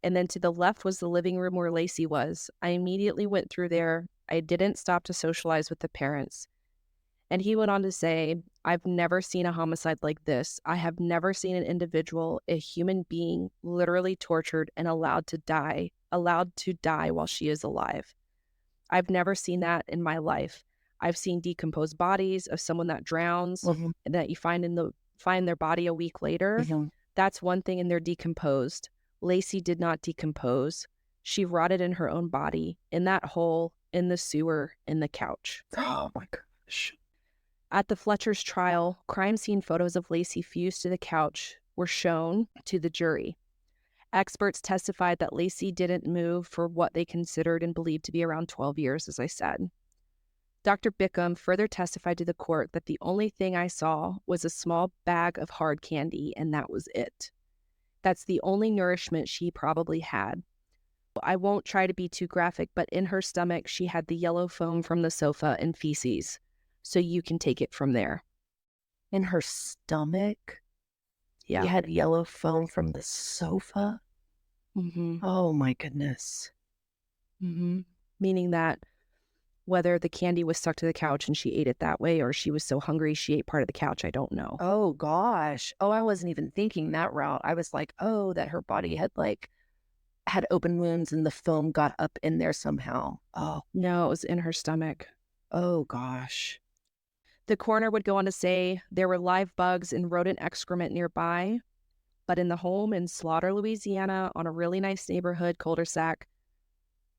and then to the left was the living room where Lacey was. I immediately went through there. I didn't stop to socialize with the parents. And he went on to say, I've never seen a homicide like this. I have never seen an individual, a human being, literally tortured and allowed to die while she is alive. I've never seen that in my life. I've seen decomposed bodies of someone that drowns and that you find their body a week later. That's one thing, and they're decomposed. Lacey did not decompose. She rotted in her own body, in that hole, in the sewer, in the couch. Oh my gosh. At the Fletcher's trial, crime scene photos of Lacey fused to the couch were shown to the jury. Experts testified that Lacey didn't move for what they considered and believed to be around 12 years, as I said. Dr. Bickham further testified to the court that the only thing I saw was a small bag of hard candy, and that was it. That's the only nourishment she probably had. I won't try to be too graphic, but in her stomach, she had the yellow foam from the sofa and feces. So you can take it from there. In her stomach? Yeah. You had yellow foam from the sofa? Oh my goodness. Meaning that whether the candy was stuck to the couch and she ate it that way, or she was so hungry she ate part of the couch, I don't know. Oh gosh. Oh, I wasn't even thinking that route. I was like, oh, that her body had open wounds and the foam got up in there somehow. Oh. No, it was in her stomach. Oh gosh. The coroner would go on to say there were live bugs and rodent excrement nearby, but in the home in Slaughter, Louisiana, on a really nice neighborhood cul-de-sac,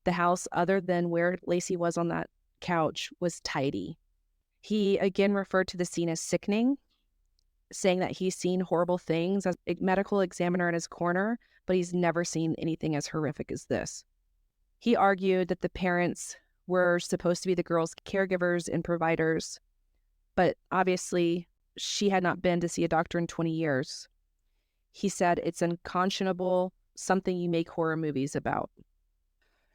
the house, other than where Lacey was on that couch, was tidy. He again referred to the scene as sickening, saying that he's seen horrible things as a medical examiner and as coroner, but he's never seen anything as horrific as this. He argued that the parents were supposed to be the girls' caregivers and providers, but obviously she had not been to see a doctor in 20 years. He said it's unconscionable, something you make horror movies about.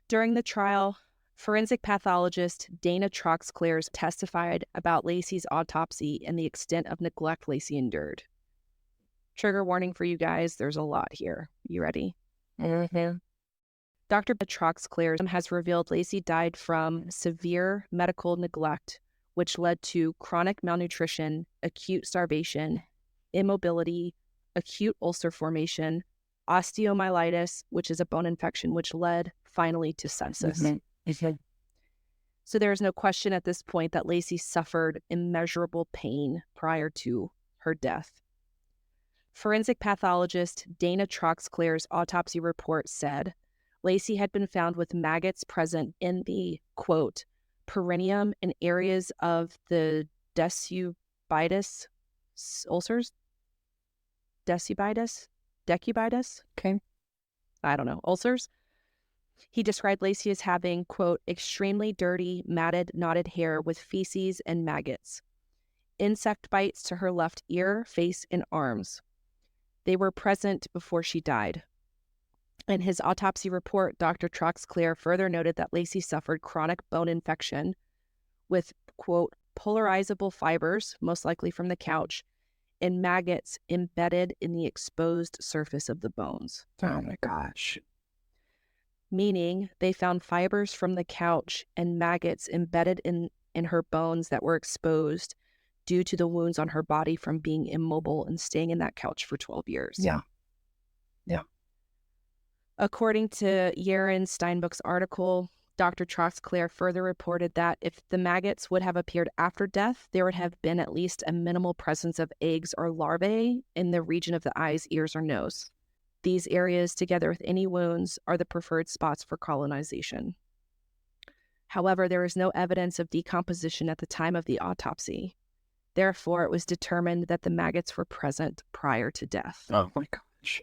During the trial, forensic pathologist Dana Troxclair testified about Lacey's autopsy and the extent of neglect Lacey endured. Trigger warning for you guys, there's a lot here. You ready? Dr. Troxclair has revealed Lacey died from severe medical neglect, which led to chronic malnutrition, acute starvation, immobility, acute ulcer formation, osteomyelitis, which is a bone infection, which led finally to sepsis. So there is no question at this point that Lacey suffered immeasurable pain prior to her death. Forensic pathologist Dana Troxclair's autopsy report said Lacey had been found with maggots present in the, quote, perineum and areas of the decubitus ulcers. Decubitus? Okay. I don't know. Ulcers. He described Lacey as having, quote, extremely dirty, matted, knotted hair with feces and maggots. Insect bites to her left ear, face, and arms. They were present before she died. In his autopsy report, Dr. Troxclair further noted that Lacey suffered chronic bone infection with, quote, polarizable fibers, most likely from the couch, and maggots embedded in the exposed surface of the bones. Oh my gosh. Meaning they found fibers from the couch and maggots embedded in her bones that were exposed due to the wounds on her body from being immobile and staying in that couch for 12 years. Yeah. According to Yaron Steinbuch's article, Dr. Troxclair further reported that if the maggots would have appeared after death, there would have been at least a minimal presence of eggs or larvae in the region of the eyes, ears, or nose. These areas, together with any wounds, are the preferred spots for colonization. However, there is no evidence of decomposition at the time of the autopsy. Therefore, it was determined that the maggots were present prior to death. Oh my gosh.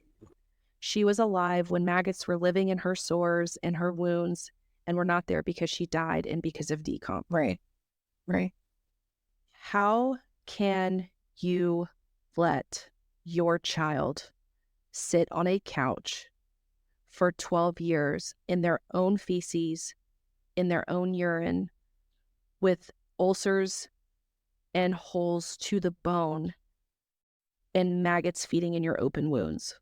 She was alive when maggots were living in her sores and her wounds and were not there because she died and because of decomp. Right. How can you let your child sit on a couch for 12 years in their own feces, in their own urine, with ulcers and holes to the bone and maggots feeding in your open wounds?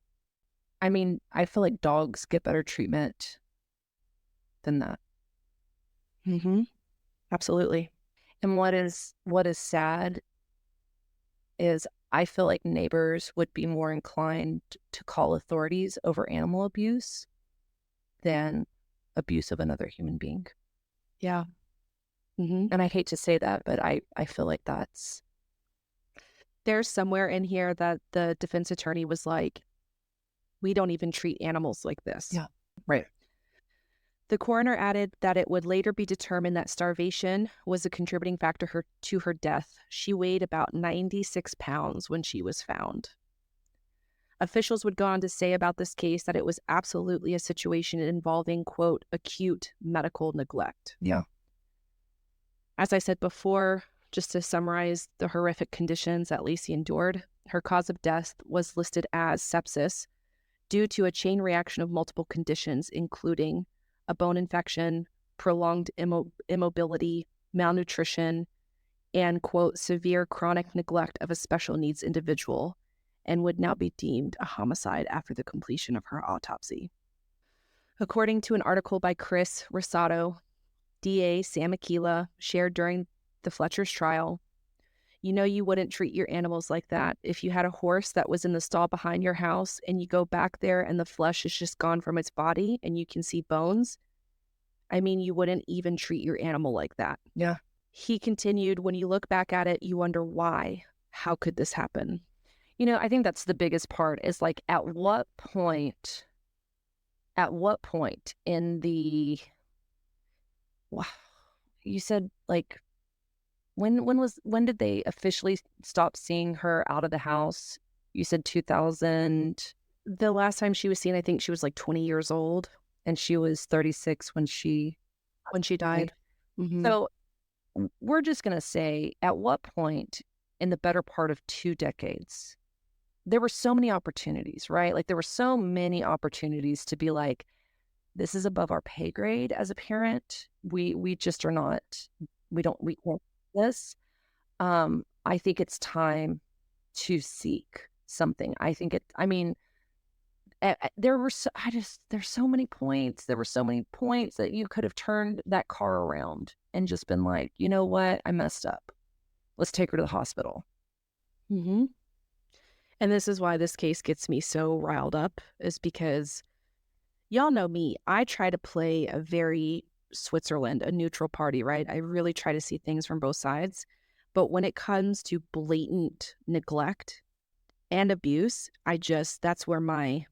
I mean, I feel like dogs get better treatment than that. Mm-hmm. Absolutely. And what is sad is I feel like neighbors would be more inclined to call authorities over animal abuse than abuse of another human being. Yeah. Mm-hmm. And I hate to say that, but I feel like that's... There's somewhere in here that the defense attorney was like, we don't even treat animals like this. Yeah. Right. The coroner added that it would later be determined that starvation was a contributing factor to her death. She weighed about 96 pounds when she was found. Officials would go on to say about this case that it was absolutely a situation involving, quote, acute medical neglect. Yeah. As I said before, just to summarize the horrific conditions that Lacey endured, her cause of death was listed as sepsis due to a chain reaction of multiple conditions, including a bone infection, prolonged immobility, malnutrition, and, quote, severe chronic neglect of a special needs individual, and would now be deemed a homicide after the completion of her autopsy. According to an article by Chris Rosato, DA Sam Aquila shared during the Fletcher's trial, you know you wouldn't treat your animals like that. If you had a horse that was in the stall behind your house and you go back there and the flesh is just gone from its body and you can see bones, I mean, you wouldn't even treat your animal like that. Yeah. He continued, when you look back at it, you wonder why. How could this happen? You know, I think that's the biggest part is like, at what point in the, wow, you said like, when did they officially stop seeing her out of the house? You said 2000. The last time she was seen, I think she was like 20 years old. And she was 36 when she died. Mm-hmm. So we're just going to say, at what point in the better part of 2 decades, there were so many opportunities, right? Like there were so many opportunities to be like, this is above our pay grade as a parent. We just are not, we can't do this. I think it's time to seek something. There's so many points. There were so many points that you could have turned that car around and just been like, you know what? I messed up. Let's take her to the hospital. Mm-hmm. And this is why this case gets me so riled up, is because y'all know me. I try to play a very Switzerland, a neutral party, right? I really try to see things from both sides. But when it comes to blatant neglect and abuse, that's where my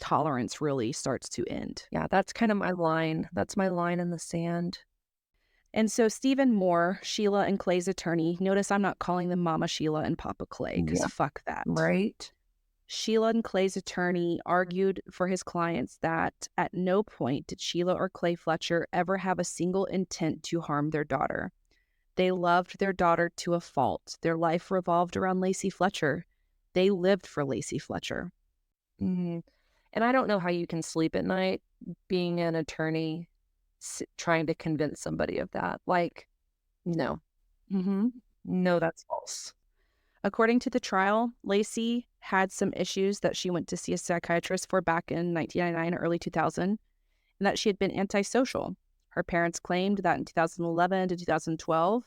tolerance really starts to end. Yeah, that's kind of my line. That's my line in the sand. And so Stephen Moore, Sheila and Clay's attorney, notice I'm not calling them Mama Sheila and Papa Clay, because fuck that. Right. Sheila and Clay's attorney argued for his clients that at no point did Sheila or Clay Fletcher ever have a single intent to harm their daughter. They loved their daughter to a fault. Their life revolved around Lacey Fletcher. They lived for Lacey Fletcher. Mm-hmm. And I don't know how you can sleep at night being an attorney trying to convince somebody of that. Like, no. Mm-hmm. No, that's false. According to the trial, Lacey had some issues that she went to see a psychiatrist for back in 1999 or early 2000, and that she had been antisocial. Her parents claimed that in 2011 to 2012,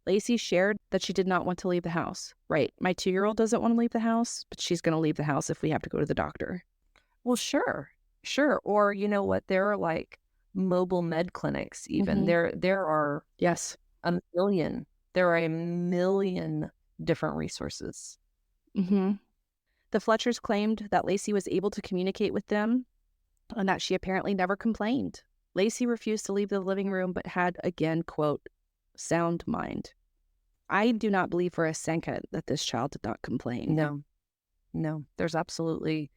Lacey shared that she did not want to leave the house. Right, my 2-year-old doesn't want to leave the house, but she's going to leave the house if we have to go to the doctor. Well, sure. Or you know what? There are like mobile med clinics even. Mm-hmm. There are Yes. there are a million different resources. Mm-hmm. The Fletchers claimed that Lacey was able to communicate with them and that she apparently never complained. Lacey refused to leave the living room but had, again, quote, sound mind. I do not believe for a second that this child did not complain. No, there's absolutely,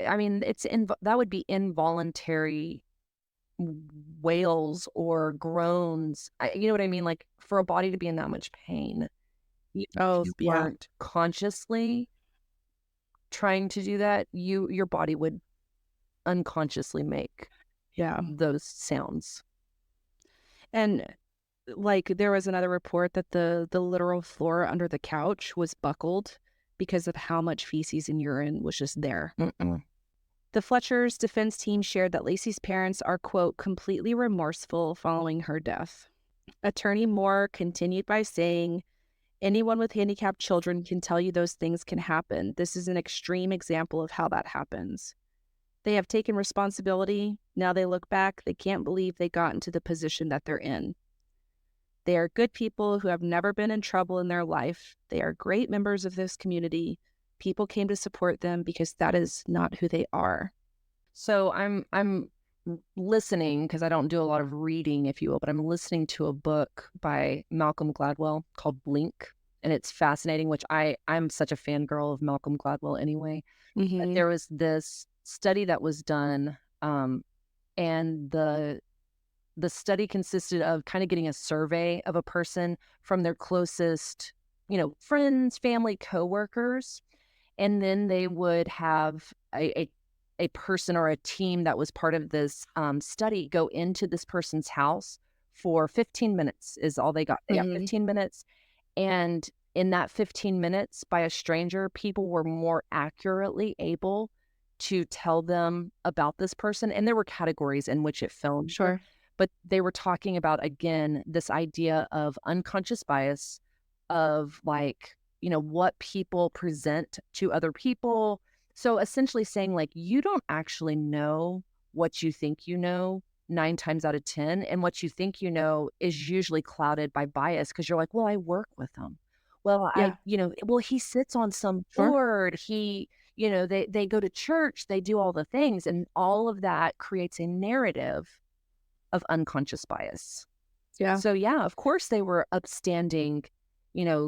I mean, that would be involuntary wails or groans. You know what I mean? Like, for a body to be in that much pain, if Oh, you yeah. weren't consciously trying to do that, your body would unconsciously make those sounds. And like there was another report that the literal floor under the couch was buckled because of how much feces and urine was just there. The Fletcher's defense team shared that Lacey's parents are, quote, completely remorseful following her death. Attorney Moore continued by saying, anyone with handicapped children can tell you those things can happen. This is an extreme example of how that happens. They have taken responsibility. Now they look back. They can't believe they got into the position that they're in. They are good people who have never been in trouble in their life. They are great members of this community. People came to support them because that is not who they are. So I'm listening, because I don't do a lot of reading, if you will, but I'm listening to a book by Malcolm Gladwell called Blink. And it's fascinating, which I'm such a fangirl of Malcolm Gladwell anyway. Mm-hmm. But there was this study that was done, and the study consisted of kind of getting a survey of a person from their closest, friends, family, coworkers, and then they would have a person or a team that was part of this study go into this person's house for 15 minutes is all they got. They got 15 minutes. And in that 15 minutes by a stranger, people were more accurately able to tell them about this person. And there were categories in which it fell. Sure. But they were talking about, again, this idea of unconscious bias of like, what people present to other people. So essentially saying like, you don't actually know what you think you know 9 times out of 10. And what you think you know is usually clouded by bias because you're like, well, I work with him. Well, well, he sits on some board. He, they go to church, they do all the things. And all of that creates a narrative of unconscious bias. Yeah. So yeah, of course they were upstanding,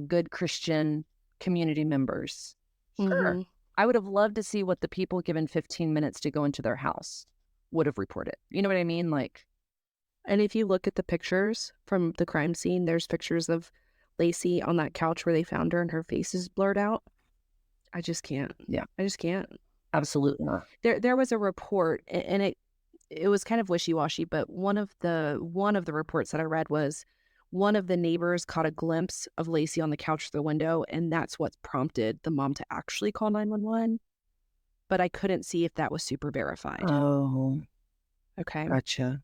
good Christian community members. Sure. Mm-hmm. I would have loved to see what the people given 15 minutes to go into their house would have reported. You know what I mean? Like, and if you look at the pictures from the crime scene, there's pictures of Lacey on that couch where they found her and her face is blurred out. I just can't. Yeah. I just can't. Absolutely not. There was a report, and it was kind of wishy-washy, but one of the reports that I read was one of the neighbors caught a glimpse of Lacey on the couch through the window, and that's what prompted the mom to actually call 911. But I couldn't see if that was super verified. Oh. Okay. Gotcha.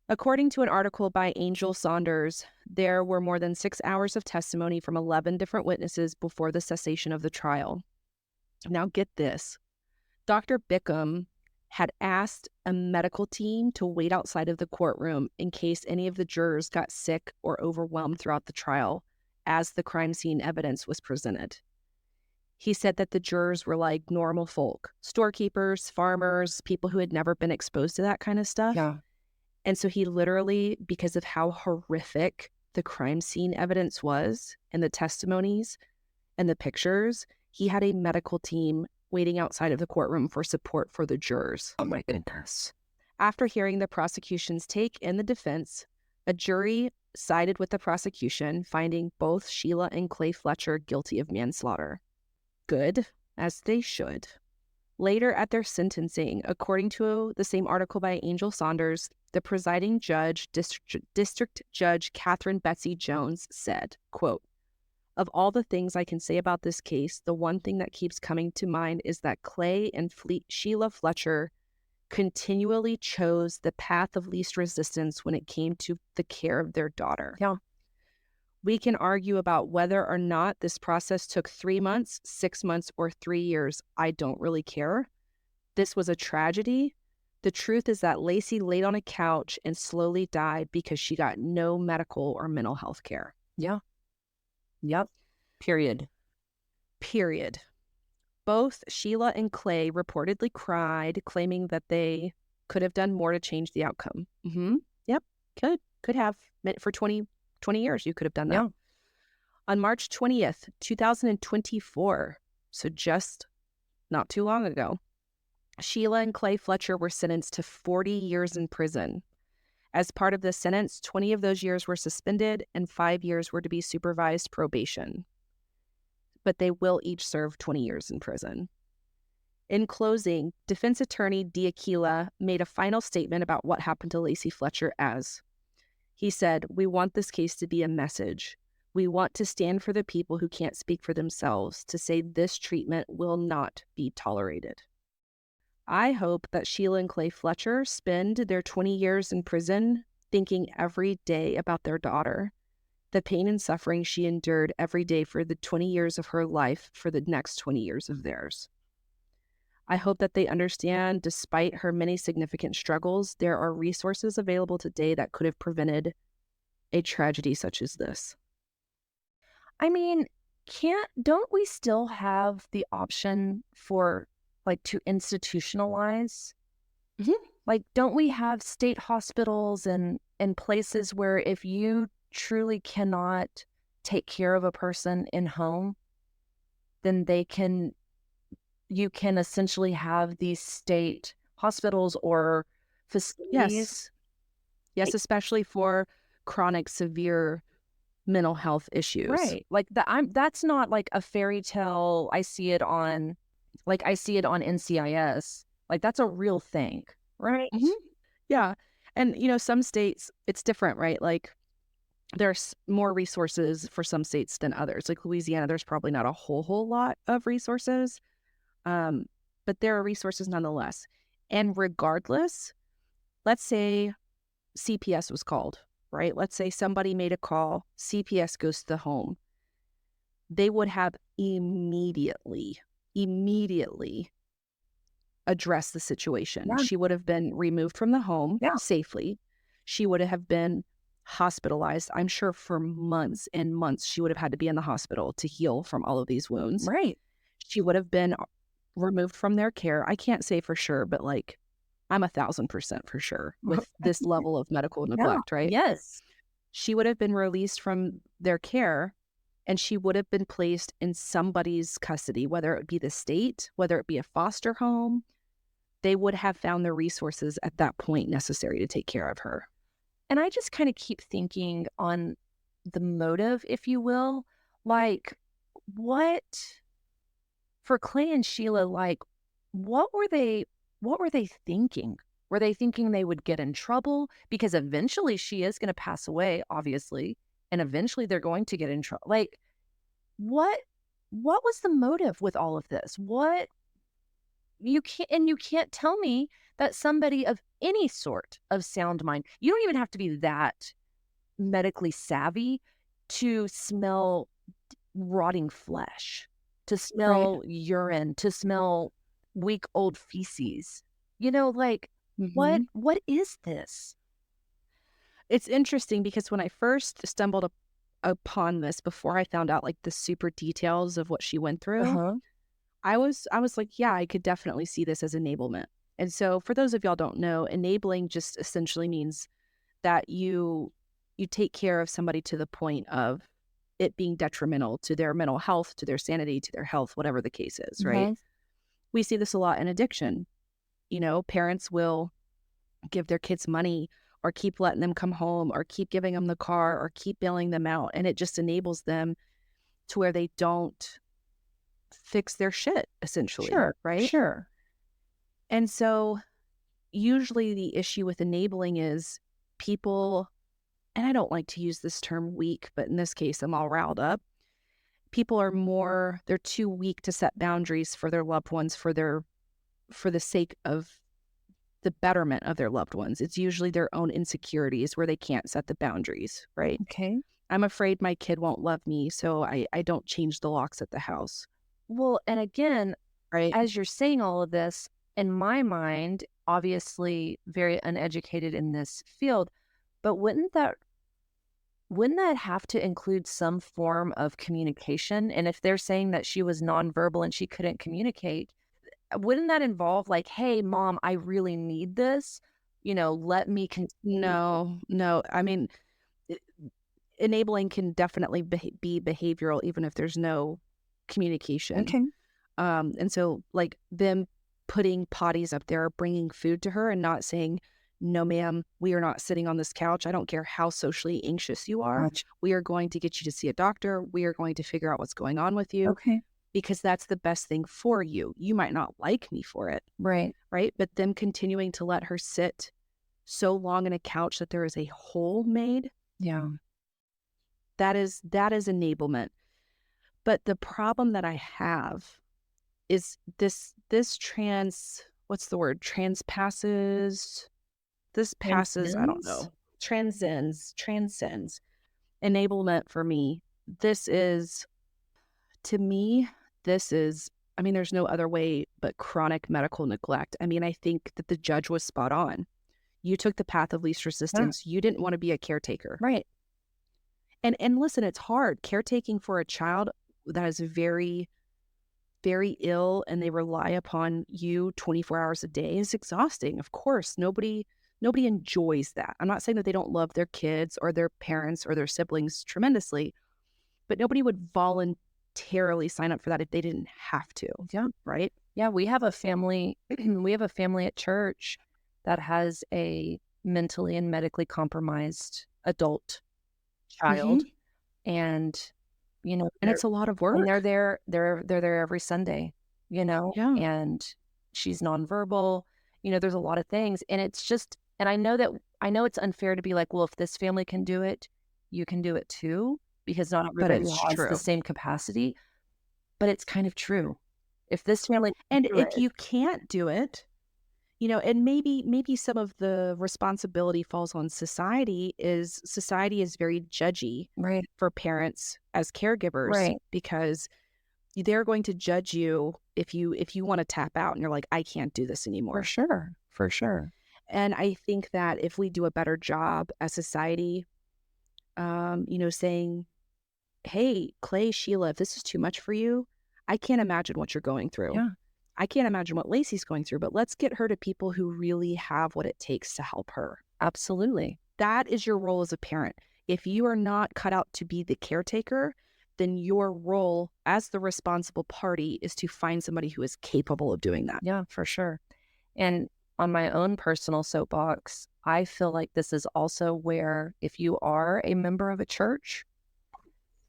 According to an article by Angel Saunders, there were more than 6 hours of testimony from 11 different witnesses before the cessation of the trial. Now get this. Dr. Bickham had asked a medical team to wait outside of the courtroom in case any of the jurors got sick or overwhelmed throughout the trial as the crime scene evidence was presented. He said that the jurors were like normal folk, storekeepers, farmers, people who had never been exposed to that kind of stuff. Yeah. And so he literally, because of how horrific the crime scene evidence was and the testimonies and the pictures, he had a medical team waiting outside of the courtroom for support for the jurors. Oh my goodness. After hearing the prosecution's take and the defense, a jury sided with the prosecution, finding both Sheila and Clay Fletcher guilty of manslaughter. Good, as they should. Later at their sentencing, according to the same article by Angel Saunders, the presiding judge, District Judge Catherine Betsy Jones, said, quote, of all the things I can say about this case, the one thing that keeps coming to mind is that Clay and Sheila Fletcher continually chose the path of least resistance when it came to the care of their daughter. Yeah. We can argue about whether or not this process took 3 months, 6 months, or 3 years. I don't really care. This was a tragedy, The truth is that Lacey laid on a couch and slowly died because she got no medical or mental health care. Yeah. Yep. Period. Both Sheila and Clay reportedly cried, claiming that they could have done more to change the outcome. Yep, could have. For 20 years, you could have done that. Yeah. On March 20th, 2024, so just not too long ago, Sheila and Clay Fletcher were sentenced to 40 years in prison. As part of the sentence, 20 of those years were suspended and 5 years were to be supervised probation. But they will each serve 20 years in prison. In closing, defense attorney D'Aquila made a final statement about what happened to Lacey Fletcher as, he said, "We want this case to be a message. We want to stand for the people who can't speak for themselves, to say this treatment will not be tolerated." I hope that Sheila and Clay Fletcher spend their 20 years in prison thinking every day about their daughter, the pain and suffering she endured every day for the 20 years of her life for the next 20 years of theirs. I hope that they understand, despite her many significant struggles, there are resources available today that could have prevented a tragedy such as this. I mean, don't we still have the option for, like, to institutionalize? Like, don't we have state hospitals and places where if you truly cannot take care of a person in home, then you can essentially have these state hospitals or facilities. Yes, especially for chronic, severe mental health issues. Right. Like that's not like a fairy tale. I see it on NCIS. Like, that's a real thing, right? Yeah. And, some states, it's different, right? Like, there's more resources for some states than others. Like Louisiana, there's probably not a whole lot of resources, but there are resources nonetheless. And regardless, let's say CPS was called, right? Let's say somebody made a call, CPS goes to the home. They would have immediately addressed the situation. Yeah. She would have been removed from the home safely. She would have been hospitalized. I'm sure for months and months, she would have had to be in the hospital to heal from all of these wounds. Right. She would have been removed from their care. I can't say for sure, but like, I'm 1,000% for sure with this level of medical neglect, right? Yes. She would have been released from their care and she would have been placed in somebody's custody, whether it be the state, whether it be a foster home. They would have found the resources at that point necessary to take care of her. And I just kind of keep thinking on the motive, if you will, like, what for Clay and Sheila, like, what were they thinking? Were they thinking they would get in trouble? Because eventually she is going to pass away, obviously, and eventually they're going to get in trouble. Like, what was the motive with all of this? You can't tell me that somebody of any sort of sound mind, you don't even have to be that medically savvy to smell rotting flesh, to smell urine, to smell week old feces. Like, what is this? It's interesting because when I first stumbled upon this, before I found out like the super details of what she went through, I was like, yeah, I could definitely see this as enablement. And so for those of y'all don't know, enabling just essentially means that you take care of somebody to the point of it being detrimental to their mental health, to their sanity, to their health, whatever the case is, right? We see this a lot in addiction. Parents will give their kids money or keep letting them come home or keep giving them the car or keep bailing them out. And it just enables them to where they don't fix their shit, essentially. Sure. Right? Sure. And so usually the issue with enabling is people, and I don't like to use this term weak, but in this case, I'm all riled up. People are they're too weak to set boundaries for their loved ones for the sake of the betterment of their loved ones. It's usually their own insecurities where they can't set the boundaries, right? Okay. I'm afraid my kid won't love me, so I don't change the locks at the house. Well, and again, right? As you're saying all of this, in my mind, obviously very uneducated in this field, but wouldn't that have to include some form of communication? And if they're saying that she was nonverbal and she couldn't communicate, wouldn't that involve like, hey, mom, I really need this? Let me continue. No. I mean, e enabling can definitely be behavioral even if there's no communication. Okay. And so, like, them putting potties up there, bringing food to her and not saying, "No, ma'am, we are not sitting on this couch. I don't care how socially anxious you are. Gotcha. We are going to get you to see a doctor. We are going to figure out what's going on with you Okay. because that's the best thing for you. You might not like me for it, Right. right? But them continuing to let her sit so long in a couch that there is a hole made, Yeah. that is enablement. But the problem that I have is this what's the word? This passes, I don't Transcends? know, transcends. Enablement for me, this is, to me, this is, I mean, there's no other way but chronic medical neglect. I mean, I think that the judge was spot on. You took the path of least Yeah. resistance. You didn't want to be a caretaker. Right. And listen, it's hard. Caretaking for a child that is very, very ill and they rely upon you 24 hours a day is exhausting. Of course, nobody enjoys that. I'm not saying that they don't love their kids or their parents or their siblings tremendously, but nobody would voluntarily sign up for that if they didn't have to. Yeah. Right? Yeah. We have a family, we have a family at church that has a mentally and medically compromised adult child. Mhm. And, And it's a lot of and they're work. there, they're there every Sunday, Yeah. and she's nonverbal. There's a lot of things. And it's just, and I know it's unfair to be like, well, if this family can do it, you can do it too, because not But everybody it's has the true. same capacity. But it's kind of true. If this family can And do if it, you can't do it, and maybe some of the responsibility falls on society is very judgy right, for parents as caregivers right, because they're going to judge you if you want to tap out and you're like, I can't do this for anymore. sure, for sure. And I think that if we do a better job as society, saying, hey, Clay, Sheila, if this is too much for you, I can't imagine what you're going through. Yeah, I can't imagine what Lacey's going through, but let's get her to people who really have what it takes to help her. absolutely. That is your role as a parent. If you are not cut out to be the caretaker, then your role as the responsible party is to find somebody who is capable of doing that. Yeah, for sure. And on my own personal soapbox, I feel like this is also where, if you are a member of a church,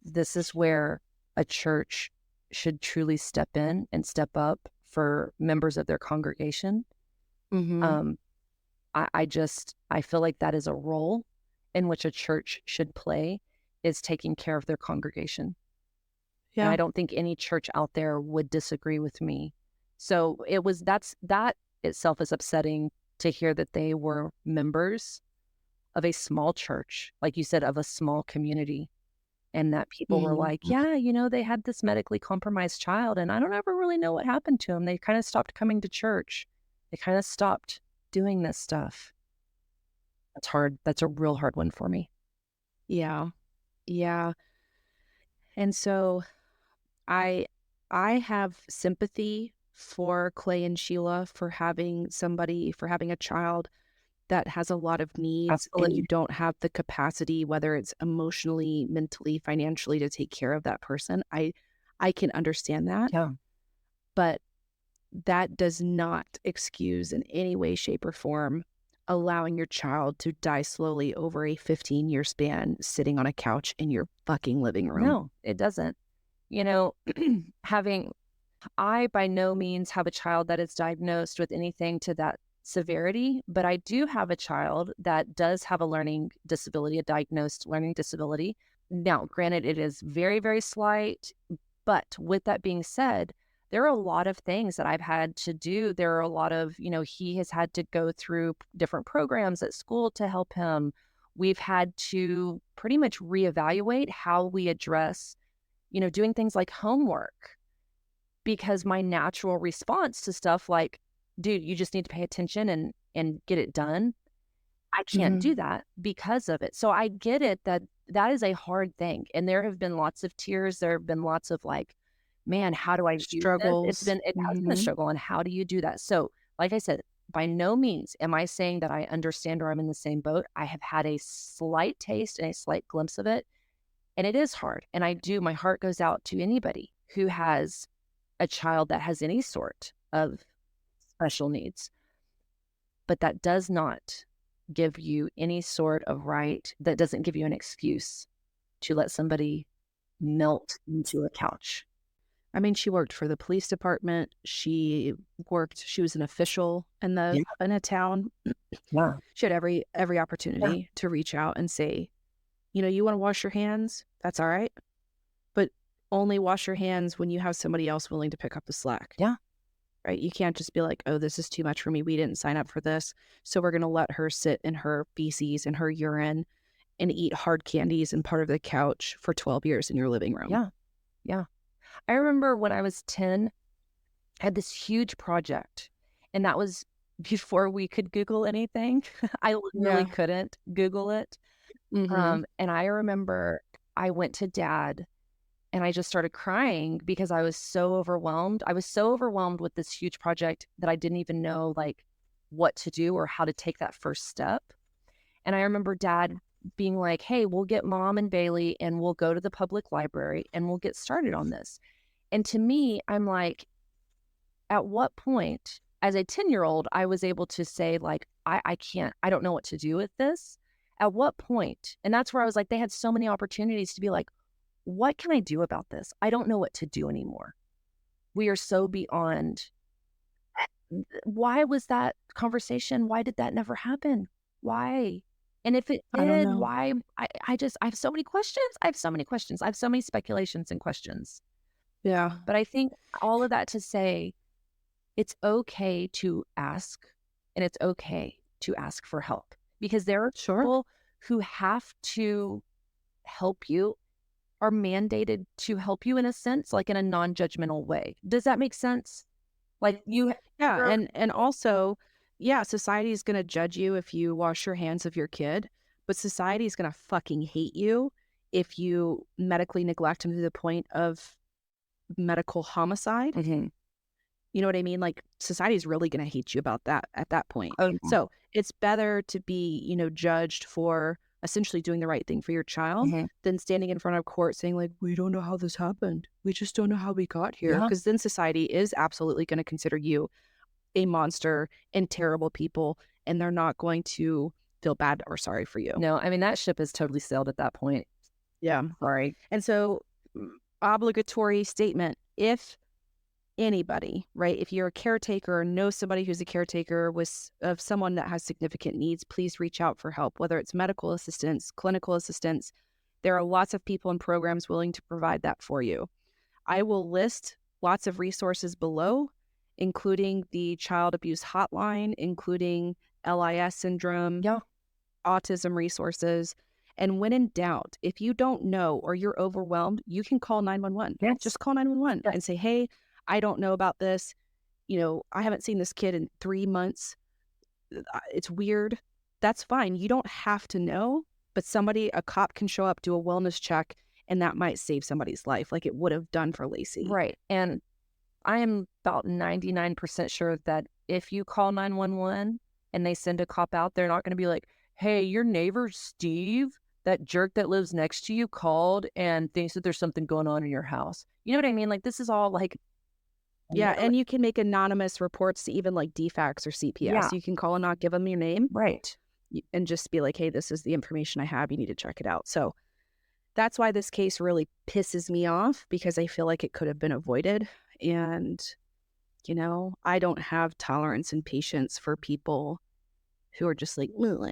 this is where a church should truly step in and step up for members of their congregation. Mm-hmm. Um, I feel like that is a role in which a church should play, is taking care of their congregation. And I Yeah. don't think any church out there would disagree with me. So that itself is upsetting to hear that they were members of a small church, like you said, of a small community. And that people were like, Mm-hmm. yeah, they had this medically compromised child, and I don't ever really know what happened to him. They kind of stopped coming to church. They kind of stopped doing this stuff. That's hard. That's a real hard one for me. Yeah. Yeah. And so I I have sympathy for Clay and Sheila for having a child that has a lot of needs and you Absolutely. don't have the capacity, whether it's emotionally, mentally, financially, to take care of that person. I can understand that, Yeah. but that does not excuse in any way, shape, or form allowing your child to die slowly over a 15-year span sitting on a couch in your fucking living room. No, it doesn't. You know, having I by no means have a child that is diagnosed with anything to that severity, but I do have a child that does have a learning disability, a diagnosed learning disability. Now, granted, it is very, very slight, but with that being said, there are a lot of things that I've had to do. There are a lot of, he has had to go through different programs at school to help him. We've had to pretty much reevaluate how we address, doing things like homework, because my natural response to stuff like dude, you just need to pay attention and get it done. I can't Mhm. do that because of it. So I get it that that is a hard thing. And there have been lots of tears. There have been lots of like, man, how do I do this? Struggles. It has been a Mhm. struggle. And how do you do that? So, like I said, by no means am I saying that I understand or I'm in the same boat. I have had a slight taste and a slight glimpse of it. And it is hard. And my heart goes out to anybody who has a child that has any sort of special needs. But that does not give you any sort of right, that doesn't give you an excuse to let somebody melt into a couch. I mean, she worked for the police department. She was an official in Yeah. a town. Yeah. She had every Yeah. opportunity to reach out and say, you want to wash your hands? That's all right. But only wash your hands when you have somebody else willing to pick up the slack. Yeah. Right? You can't just be like, oh, this is too much for me. We didn't sign up for this. So we're going to let her sit in her feces and her urine and eat hard candies and part of the couch for 12 years in your living room. Yeah. Yeah. I remember when I was 10, I had this huge project, and that was before we could Google anything. I literally Yeah. couldn't Google it. Mm-hmm. And I remember I went to Dad and I just started crying because I was so overwhelmed. I was so overwhelmed with this huge project that I didn't even know like what to do or how to take that first step. And I remember Dad being like, hey, we'll get Mom and Bailey and we'll go to the public library and we'll get started on this. And to me, I'm like, at what point, as a 10-year-old, I was able to say, like, I can't, I don't know what to do with this. At what point? And that's where I was like, they had so many opportunities to be like, what can I do about this? I don't know what to do anymore. We are so beyond. Why was that conversation? Why did that never happen? Why? And if it I don't did, know. why? I have so many questions. I have so many questions. I have so many speculations and questions. Yeah. But I think all of that to say, it's okay to ask, and it's okay to ask for help, because there are Sure. people who have to help you, are mandated to help you in a sense, like in a non-judgmental way. Does that make sense? Like you, Yeah. you're- And also, yeah, society is going to judge you if you wash your hands of your kid, but society is going to fucking hate you if you medically neglect them to the point of medical homicide. Mhm. You know what I mean? Like, society is really going to hate you about that at that point. Oh, So it's better to be, judged for essentially doing the right thing for your child mhm. than standing in front of court saying, like, we don't know how this happened. We just don't know how we got here. Yeah. Because then society is absolutely going to consider you a monster and terrible people, and they're not going to feel bad or sorry for you. No, I mean, that ship has totally sailed at that point. Yeah. Sorry. And so, obligatory statement, if anybody, right? If you're a caretaker or know somebody who's a caretaker of someone that has significant needs, please reach out for help, whether it's medical assistance, clinical assistance. There are lots of people and programs willing to provide that for you. I will list lots of resources below, including the child abuse hotline, including LIS syndrome, Yeah. autism resources. And when in doubt, if you don't know or you're overwhelmed, you can call 911. Yes. Just call 911 Yes. and say, hey, I don't know about this. I haven't seen this kid in 3 months. It's weird. That's fine. You don't have to know, but a cop can show up, do a wellness check, and that might save somebody's life like it would have done for Lacey. Right. And I am about 99% sure that if you call 911 and they send a cop out, they're not going to be like, hey, your neighbor Steve, that jerk that lives next to you, called and thinks that there's something going on in your house. You know what I mean? Like, this is all like, Yeah, and you can make anonymous reports to even like DFACS or CPS. Yeah. You can call and not give them your name. Right. And just be like, hey, this is the information I have. You need to check it out. So that's why this case really pisses me off, because I feel like it could have been avoided. And, I don't have tolerance and patience for people who are just like, well, I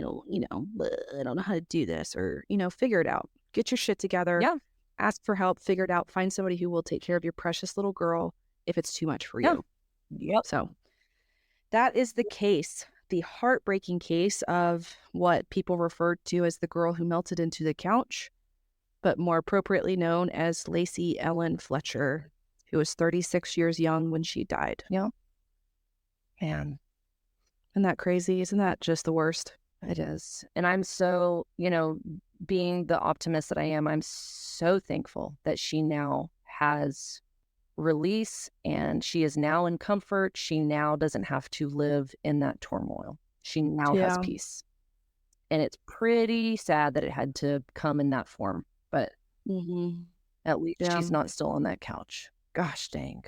don't know how to do this, or, figure it out. Get your shit together. Yeah. Ask for help, figure it out, find somebody who will take care of your precious little girl if it's too much for you. Yep. So that is the case, the heartbreaking case of what people referred to as the girl who melted into the couch, but more appropriately known as Lacey Ellen Fletcher, who was 36 years young when she died. Yeah. Man, Isn't that crazy? Isn't that just the worst? it is. And I'm so, being the optimist that I am, I'm so thankful that she now has release and she is now in comfort. She now doesn't have to live in that turmoil. She now has Yeah. peace. And it's pretty sad that it had to come in that form, but at least Yeah. she's not still on that couch. Gosh dang.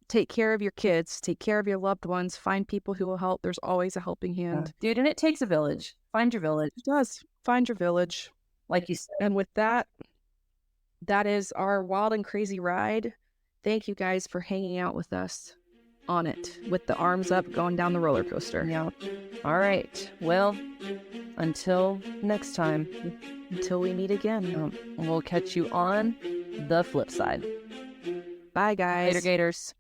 Take care of your kids. Take care of your loved ones. Find people who will help. There's always a helping hand. Dude, and it takes a village. Find your village. It does. Find your village. Like you said. And with that, that is our wild and crazy ride. Thank you guys for hanging out with us on it with the arms up going down the roller coaster. Yeah. All right. Well, until next time. Until we meet again. We'll catch you on the flip side. Bye, guys. Later, Gators.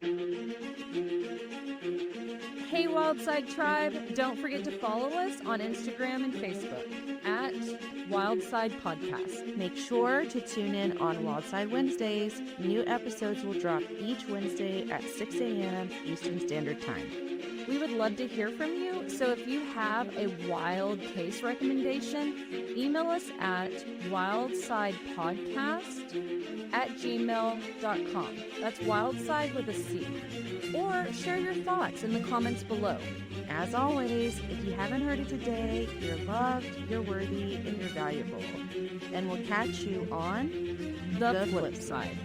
Hey, Wildside Tribe, don't forget to follow us on Instagram and Facebook at Wildside Podcast. Make sure to tune in on Wildside Wednesdays. New episodes will drop each Wednesday at 6 a.m. Eastern Standard Time. We would love to hear from you, so if you have a wild case recommendation, email us at wildsidepodcast@gmail.com. That's wildside with a C. Or share your thoughts in the comments below. As always, if you haven't heard it today, you're loved, you're worthy, and you're valuable. And we'll catch you on The flip side.